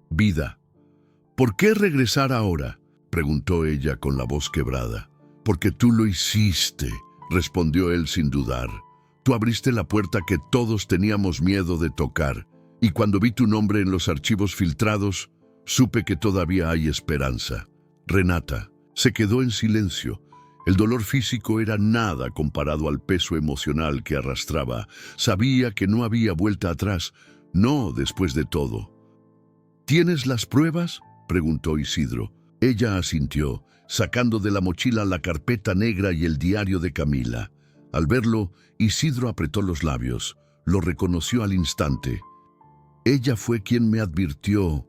vida. ¿Por qué regresar ahora?, preguntó ella con la voz quebrada. Porque tú lo hiciste, respondió él sin dudar. Tú abriste la puerta que todos teníamos miedo de tocar, y cuando vi tu nombre en los archivos filtrados, supe que todavía hay esperanza. Renata se quedó en silencio. El dolor físico era nada comparado al peso emocional que arrastraba. Sabía que no había vuelta atrás, no después de todo. ¿Tienes las pruebas?, preguntó Isidro. Ella asintió, sacando de la mochila la carpeta negra y el diario de Camila. Al verlo, Isidro apretó los labios. Lo reconoció al instante. Ella fue quien me advirtió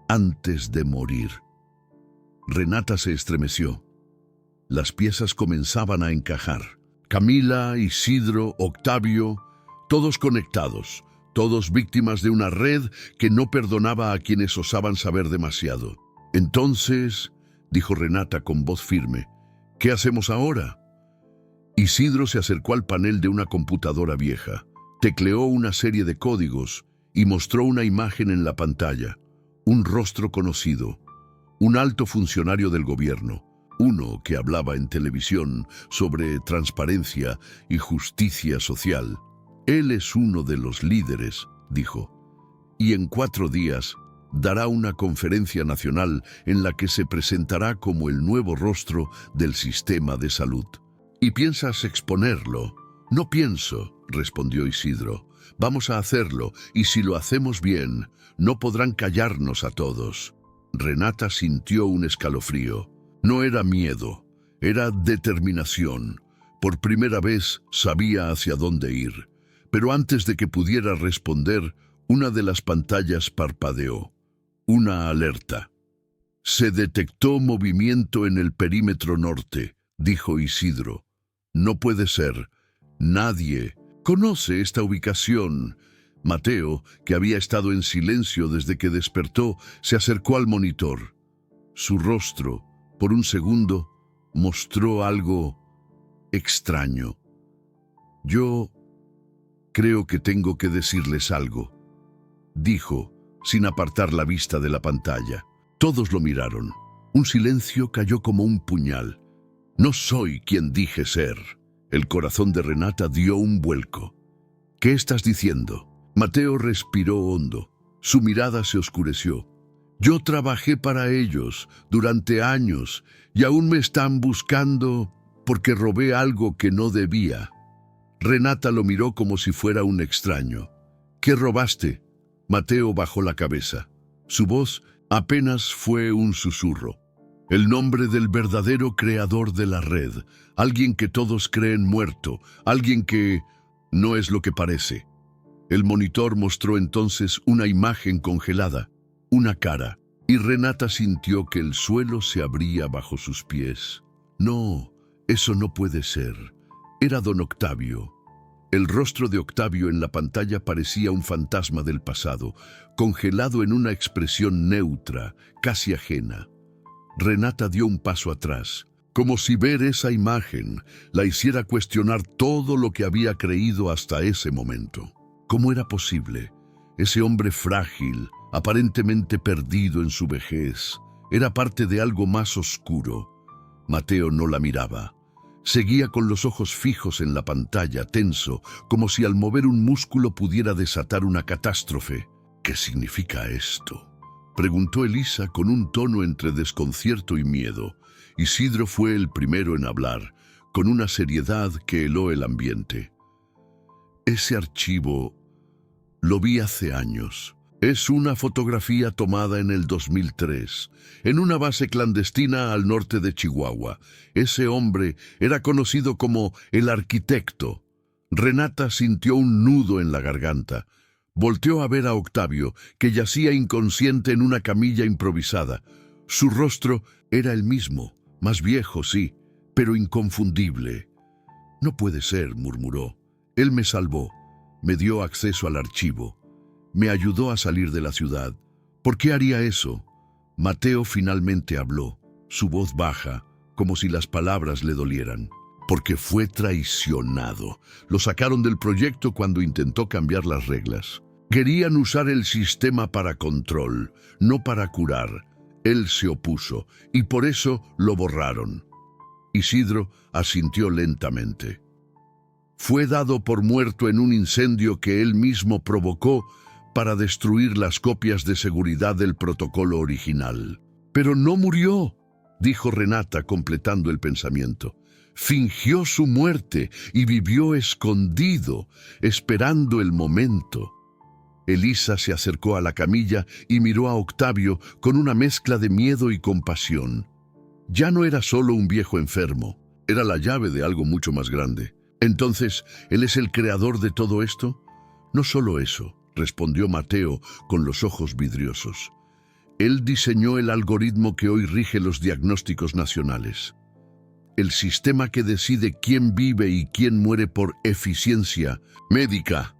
antes de morir. Renata se estremeció. Las piezas comenzaban a encajar. Camila, Isidro, Octavio, todos conectados, todos víctimas de una red que no perdonaba a quienes osaban saber demasiado. Entonces, dijo Renata con voz firme, ¿qué hacemos ahora? Isidro se acercó al panel de una computadora vieja, tecleó una serie de códigos y mostró una imagen en la pantalla. Un rostro conocido, un alto funcionario del gobierno. Uno que hablaba en televisión sobre transparencia y justicia social. Él es uno de los líderes, dijo, y en 4 días dará una conferencia nacional en la que se presentará como el nuevo rostro del sistema de salud. ¿Y piensas exponerlo? No pienso, respondió Isidro. Vamos a hacerlo, y si lo hacemos bien, no podrán callarnos a todos. Renata sintió un escalofrío. No era miedo, era determinación. Por primera vez sabía hacia dónde ir. Pero antes de que pudiera responder, una de las pantallas parpadeó. Una alerta. Se detectó movimiento en el perímetro norte, dijo Isidro. No puede ser. Nadie conoce esta ubicación. Mateo, que había estado en silencio desde que despertó, se acercó al monitor. Su rostro, por un segundo, mostró algo extraño. «Yo creo que tengo que decirles algo», dijo, sin apartar la vista de la pantalla. Todos lo miraron. Un silencio cayó como un puñal. «No soy quien dije ser». El corazón de Renata dio un vuelco. «¿Qué estás diciendo?» Mateo respiró hondo. Su mirada se oscureció. «Yo trabajé para ellos durante años y aún me están buscando porque robé algo que no debía». Renata lo miró como si fuera un extraño. «¿Qué robaste?» Mateo bajó la cabeza. Su voz apenas fue un susurro. «El nombre del verdadero creador de la red, alguien que todos creen muerto, alguien que no es lo que parece». El monitor mostró entonces una imagen congelada, una cara, y Renata sintió que el suelo se abría bajo sus pies. «No, eso no puede ser». Era don Octavio. El rostro de Octavio en la pantalla parecía un fantasma del pasado, congelado en una expresión neutra, casi ajena. Renata dio un paso atrás, como si ver esa imagen la hiciera cuestionar todo lo que había creído hasta ese momento. ¿Cómo era posible? Ese hombre frágil, aparentemente perdido en su vejez, era parte de algo más oscuro. Mateo no la miraba. Seguía con los ojos fijos en la pantalla, tenso, como si al mover un músculo pudiera desatar una catástrofe. «¿Qué significa esto?», preguntó Elisa con un tono entre desconcierto y miedo. Isidro fue el primero en hablar, con una seriedad que heló el ambiente. «Ese archivo lo vi hace años. Es una fotografía tomada en el 2003, en una base clandestina al norte de Chihuahua. Ese hombre era conocido como el arquitecto». Renata sintió un nudo en la garganta. Volteó a ver a Octavio, que yacía inconsciente en una camilla improvisada. Su rostro era el mismo, más viejo, sí, pero inconfundible. «No puede ser», murmuró. «Él me salvó, me dio acceso al archivo. Me ayudó a salir de la ciudad. ¿Por qué haría eso?» Mateo finalmente habló, su voz baja, como si las palabras le dolieran. «Porque fue traicionado. Lo sacaron del proyecto cuando intentó cambiar las reglas. Querían usar el sistema para control, no para curar. Él se opuso, y por eso lo borraron». Isidro asintió lentamente. «Fue dado por muerto en un incendio que él mismo provocó para destruir las copias de seguridad del protocolo original». «Pero no murió», dijo Renata, completando el pensamiento. «Fingió su muerte y vivió escondido, esperando el momento». Elisa se acercó a la camilla y miró a Octavio con una mezcla de miedo y compasión. Ya no era solo un viejo enfermo, era la llave de algo mucho más grande. «¿Entonces, él es el creador de todo esto?» «No solo eso», respondió Mateo con los ojos vidriosos. «Él diseñó el algoritmo que hoy rige los diagnósticos nacionales. El sistema que decide quién vive y quién muere por eficiencia médica».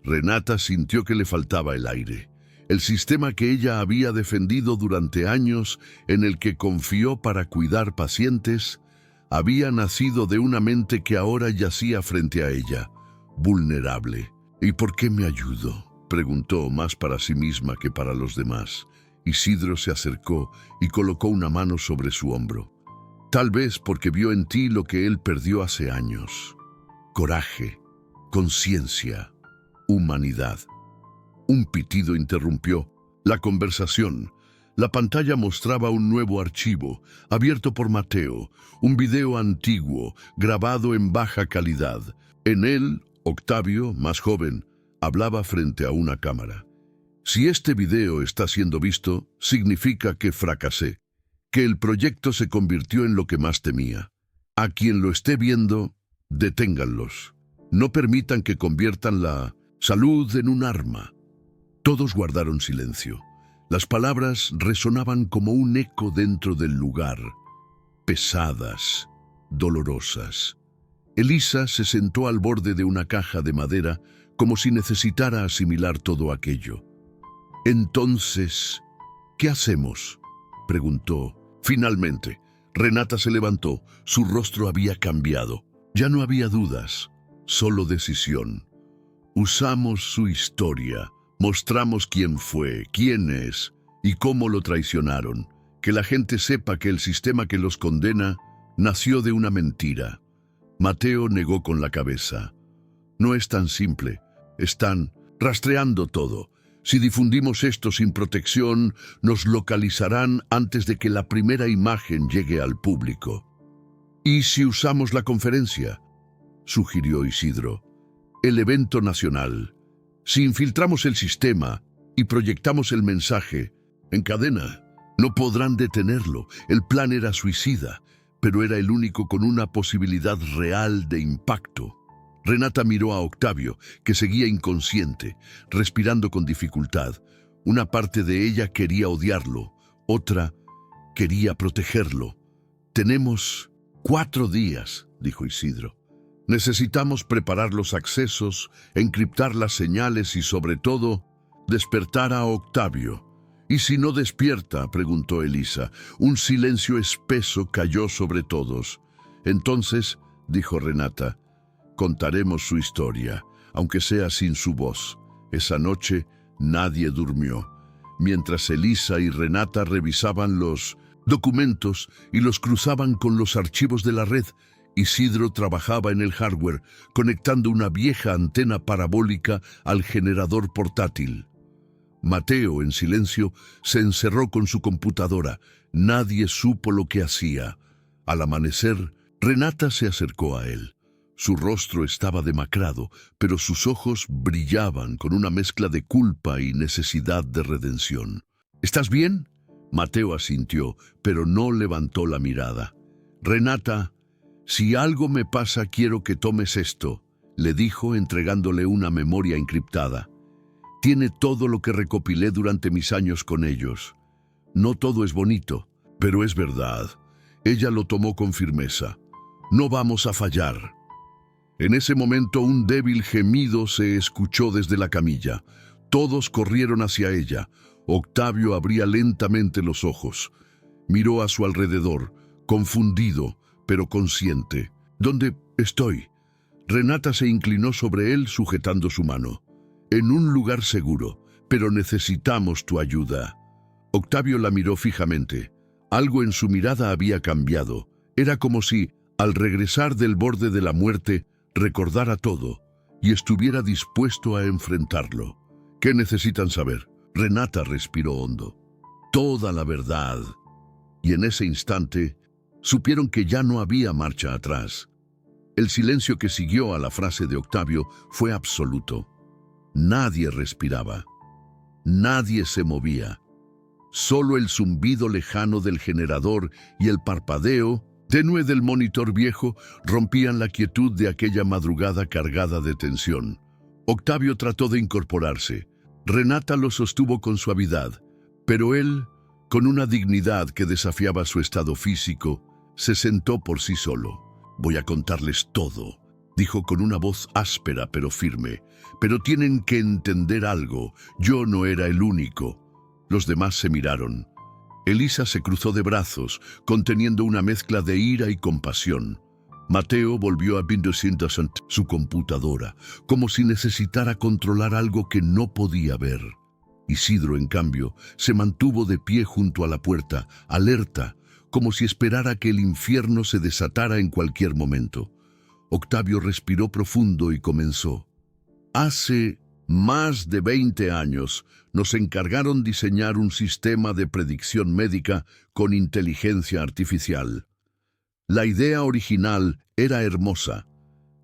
Renata sintió que le faltaba el aire. El sistema que ella había defendido durante años, en el que confió para cuidar pacientes, había nacido de una mente que ahora yacía frente a ella, vulnerable. «¿Y por qué me ayudó?», preguntó, más para sí misma que para los demás. Isidro se acercó y colocó una mano sobre su hombro. «Tal vez porque vio en ti lo que él perdió hace años. Coraje, conciencia, humanidad». Un pitido interrumpió la conversación. La pantalla mostraba un nuevo archivo, abierto por Mateo, un video antiguo, grabado en baja calidad. En él, Octavio, más joven, hablaba frente a una cámara. «Si este video está siendo visto, significa que fracasé, que el proyecto se convirtió en lo que más temía. A quien lo esté viendo, deténganlos. No permitan que conviertan la salud en un arma». Todos guardaron silencio. Las palabras resonaban como un eco dentro del lugar, pesadas, dolorosas. Elisa se sentó al borde de una caja de madera como si necesitara asimilar todo aquello. «Entonces, ¿qué hacemos?», preguntó. Finalmente, Renata se levantó. Su rostro había cambiado. Ya no había dudas, solo decisión. Usamos su historia, mostramos quién fue, quién es y cómo lo traicionaron. Que la gente sepa que el sistema que los condena nació de una mentira. Mateo negó con la cabeza. No es tan simple. Están rastreando todo. Si difundimos esto sin protección, nos localizarán antes de que la primera imagen llegue al público. ¿Y si usamos la conferencia?, sugirió Isidro. El evento nacional. Si infiltramos el sistema y proyectamos el mensaje en cadena, no podrán detenerlo. El plan era suicida, pero era el único con una posibilidad real de impacto. Renata miró a Octavio, que seguía inconsciente, respirando con dificultad. Una parte de ella quería odiarlo, otra quería protegerlo. «Tenemos 4 días», dijo Isidro. «Necesitamos preparar los accesos, encriptar las señales y, sobre todo, despertar a Octavio». «¿Y si no despierta?», preguntó Elisa. Un silencio espeso cayó sobre todos. «Entonces», dijo Renata, «contaremos su historia, aunque sea sin su voz». Esa noche nadie durmió. Mientras Elisa y Renata revisaban los documentos y los cruzaban con los archivos de la red, Isidro trabajaba en el hardware, conectando una vieja antena parabólica al generador portátil. Mateo, en silencio, se encerró con su computadora. Nadie supo lo que hacía. Al amanecer, Renata se acercó a él. Su rostro estaba demacrado, pero sus ojos brillaban con una mezcla de culpa y necesidad de redención. «¿Estás bien?», Mateo asintió, pero no levantó la mirada. «Renata, si algo me pasa, quiero que tomes esto», le dijo, entregándole una memoria encriptada. «Tiene todo lo que recopilé durante mis años con ellos. No todo es bonito, pero es verdad». Ella lo tomó con firmeza. «No vamos a fallar». En ese momento un débil gemido se escuchó desde la camilla. Todos corrieron hacia ella. Octavio abría lentamente los ojos. Miró a su alrededor, confundido, pero consciente. «¿Dónde estoy?». Renata se inclinó sobre él sujetando su mano. «En un lugar seguro, pero necesitamos tu ayuda». Octavio la miró fijamente. Algo en su mirada había cambiado. Era como si, al regresar del borde de la muerte, recordara todo y estuviera dispuesto a enfrentarlo. «¿Qué necesitan saber?». Renata respiró hondo. «Toda la verdad». Y en ese instante, supieron que ya no había marcha atrás. El silencio que siguió a la frase de Octavio fue absoluto. Nadie respiraba. Nadie se movía. Solo el zumbido lejano del generador y el parpadeo tenue del monitor viejo rompían la quietud de aquella madrugada cargada de tensión. Octavio trató de incorporarse. Renata lo sostuvo con suavidad, pero él, con una dignidad que desafiaba su estado físico, se sentó por sí solo. «Voy a contarles todo», dijo con una voz áspera pero firme. «Pero tienen que entender algo. Yo no era el único». Los demás se miraron. Elisa se cruzó de brazos, conteniendo una mezcla de ira y compasión. Mateo volvió a Windows, su computadora, como si necesitara controlar algo que no podía ver. Isidro, en cambio, se mantuvo de pie junto a la puerta, alerta, como si esperara que el infierno se desatara en cualquier momento. Octavio respiró profundo y comenzó. «Hace más de 20 años nos encargaron diseñar un sistema de predicción médica con inteligencia artificial. La idea original era hermosa: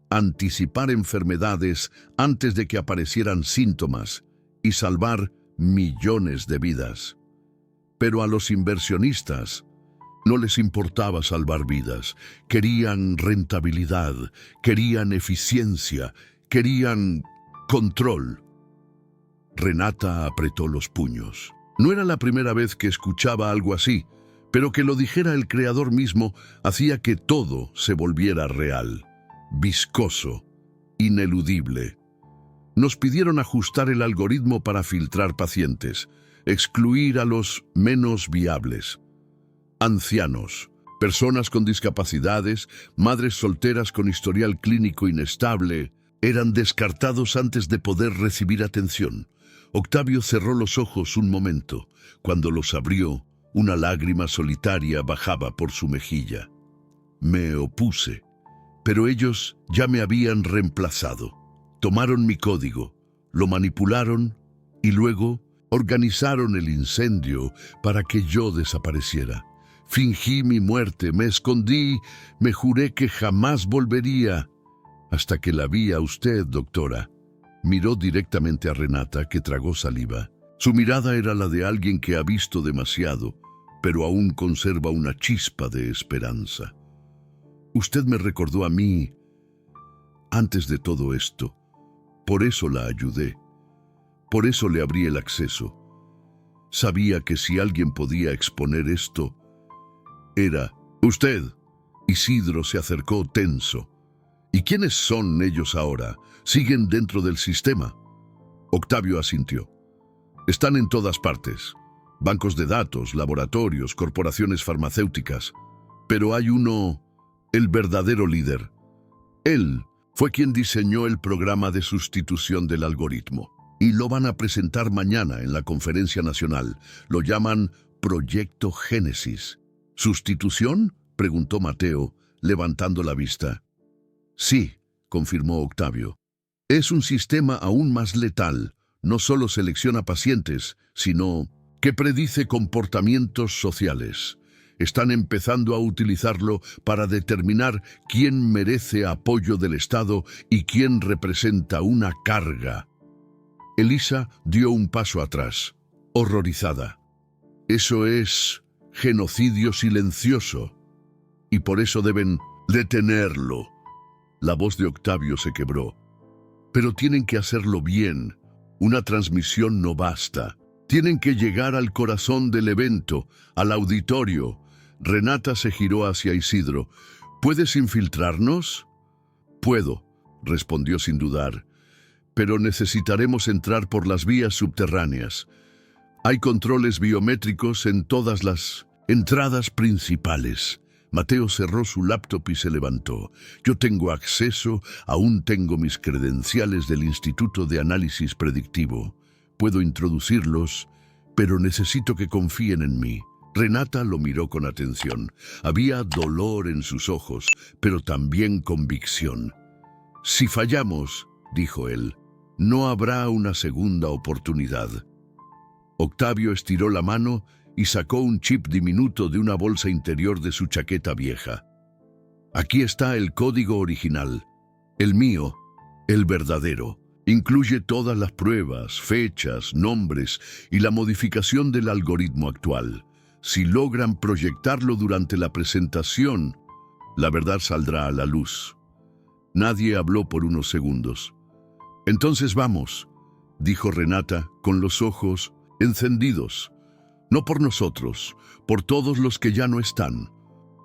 anticipar enfermedades antes de que aparecieran síntomas y salvar millones de vidas. Pero a los inversionistas no les importaba salvar vidas. Querían rentabilidad, querían eficiencia, querían control». Renata apretó los puños. No era la primera vez que escuchaba algo así, pero que lo dijera el creador mismo hacía que todo se volviera real, viscoso, ineludible. Nos pidieron ajustar el algoritmo para filtrar pacientes, excluir a los menos viables. Ancianos, personas con discapacidades, madres solteras con historial clínico inestable, eran descartados antes de poder recibir atención. Octavio cerró los ojos un momento. Cuando los abrió, una lágrima solitaria bajaba por su mejilla. Me opuse, pero ellos ya me habían reemplazado. Tomaron mi código, lo manipularon y luego organizaron el incendio para que yo desapareciera. Fingí mi muerte, me escondí, me juré que jamás volvería, hasta que la vi a usted, doctora. Miró directamente a Renata, que tragó saliva. Su mirada era la de alguien que ha visto demasiado, pero aún conserva una chispa de esperanza. Usted me recordó a mí antes de todo esto. Por eso la ayudé. Por eso le abrí el acceso. Sabía que si alguien podía exponer esto, era usted. Isidro se acercó tenso. ¿Y quiénes son ellos ahora? ¿Siguen dentro del sistema? Octavio asintió. Están en todas partes. Bancos de datos, laboratorios, corporaciones farmacéuticas. Pero hay uno, el verdadero líder. Él fue quien diseñó el programa de sustitución del algoritmo. Y lo van a presentar mañana en la conferencia nacional. Lo llaman Proyecto Génesis. ¿Sustitución?, preguntó Mateo, levantando la vista. Sí, confirmó Octavio. Es un sistema aún más letal. No solo selecciona pacientes, sino que predice comportamientos sociales. Están empezando a utilizarlo para determinar quién merece apoyo del Estado y quién representa una carga. Elisa dio un paso atrás, horrorizada. Eso es genocidio silencioso, y por eso deben detenerlo. La voz de Octavio se quebró. Pero tienen que hacerlo bien. Una transmisión no basta. Tienen que llegar al corazón del evento, al auditorio. Renata se giró hacia Isidro. ¿Puedes infiltrarnos? Puedo, respondió sin dudar. Pero necesitaremos entrar por las vías subterráneas. Hay controles biométricos en todas las entradas principales. Mateo cerró su laptop y se levantó. Yo tengo acceso, aún tengo mis credenciales del Instituto de Análisis Predictivo. Puedo introducirlos, pero necesito que confíen en mí. Renata lo miró con atención. Había dolor en sus ojos, pero también convicción. Si fallamos, dijo él, no habrá una segunda oportunidad. Octavio estiró la mano y sacó un chip diminuto de una bolsa interior de su chaqueta vieja. Aquí está el código original. El mío, el verdadero. Incluye todas las pruebas, fechas, nombres y la modificación del algoritmo actual. Si logran proyectarlo durante la presentación, la verdad saldrá a la luz. Nadie habló por unos segundos. Entonces vamos, dijo Renata, con los ojos encendidos. No por nosotros, por todos los que ya no están.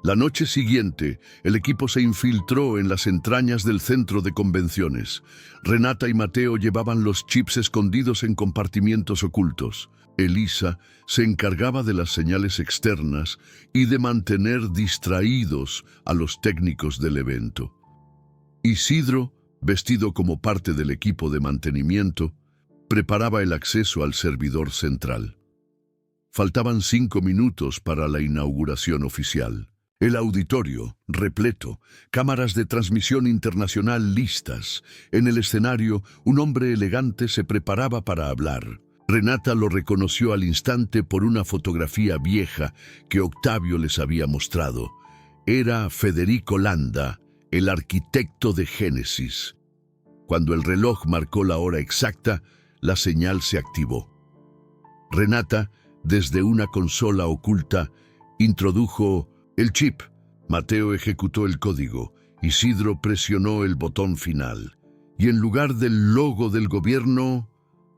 La noche siguiente, el equipo se infiltró en las entrañas del centro de convenciones. Renata y Mateo llevaban los chips escondidos en compartimientos ocultos. Elisa se encargaba de las señales externas y de mantener distraídos a los técnicos del evento. Isidro, vestido como parte del equipo de mantenimiento, preparaba el acceso al servidor central. Faltaban 5 minutos para la inauguración oficial. El auditorio, repleto, cámaras de transmisión internacional listas. En el escenario, un hombre elegante se preparaba para hablar. Renata lo reconoció al instante por una fotografía vieja que Octavio les había mostrado. Era Federico Landa, el arquitecto de Génesis. Cuando el reloj marcó la hora exacta, la señal se activó. Renata, desde una consola oculta, introdujo el chip. Mateo ejecutó el código. Isidro presionó el botón final. Y en lugar del logo del gobierno,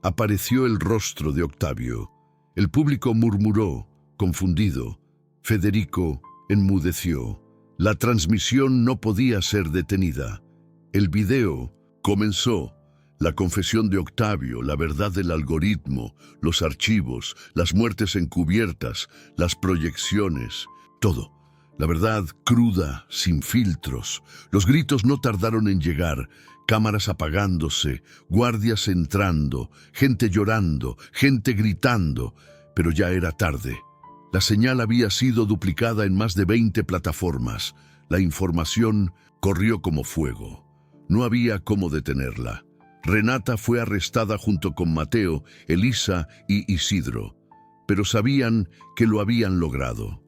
apareció el rostro de Octavio. El público murmuró, confundido. Federico enmudeció. La transmisión no podía ser detenida. El video comenzó. La confesión de Octavio, la verdad del algoritmo, los archivos, las muertes encubiertas, las proyecciones, todo. La verdad cruda, sin filtros. Los gritos no tardaron en llegar, cámaras apagándose, guardias entrando, gente llorando, gente gritando, pero ya era tarde. La señal había sido duplicada en más de 20 plataformas. La información corrió como fuego. No había cómo detenerla. Renata fue arrestada junto con Mateo, Elisa y Isidro, pero sabían que lo habían logrado.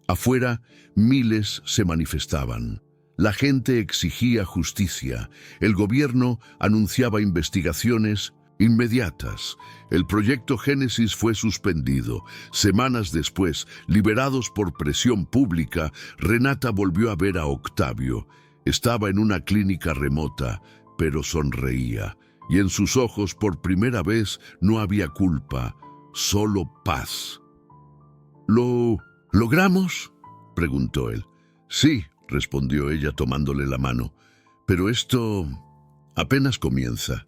Afuera, miles se manifestaban. La gente exigía justicia. El gobierno anunciaba investigaciones inmediatas. El proyecto Génesis fue suspendido. Semanas después, liberados por presión pública, Renata volvió a ver a Octavio. Estaba en una clínica remota, pero sonreía. Y en sus ojos por primera vez no había culpa, solo paz. ¿Lo logramos?, preguntó él. Sí, respondió ella tomándole la mano, pero esto apenas comienza.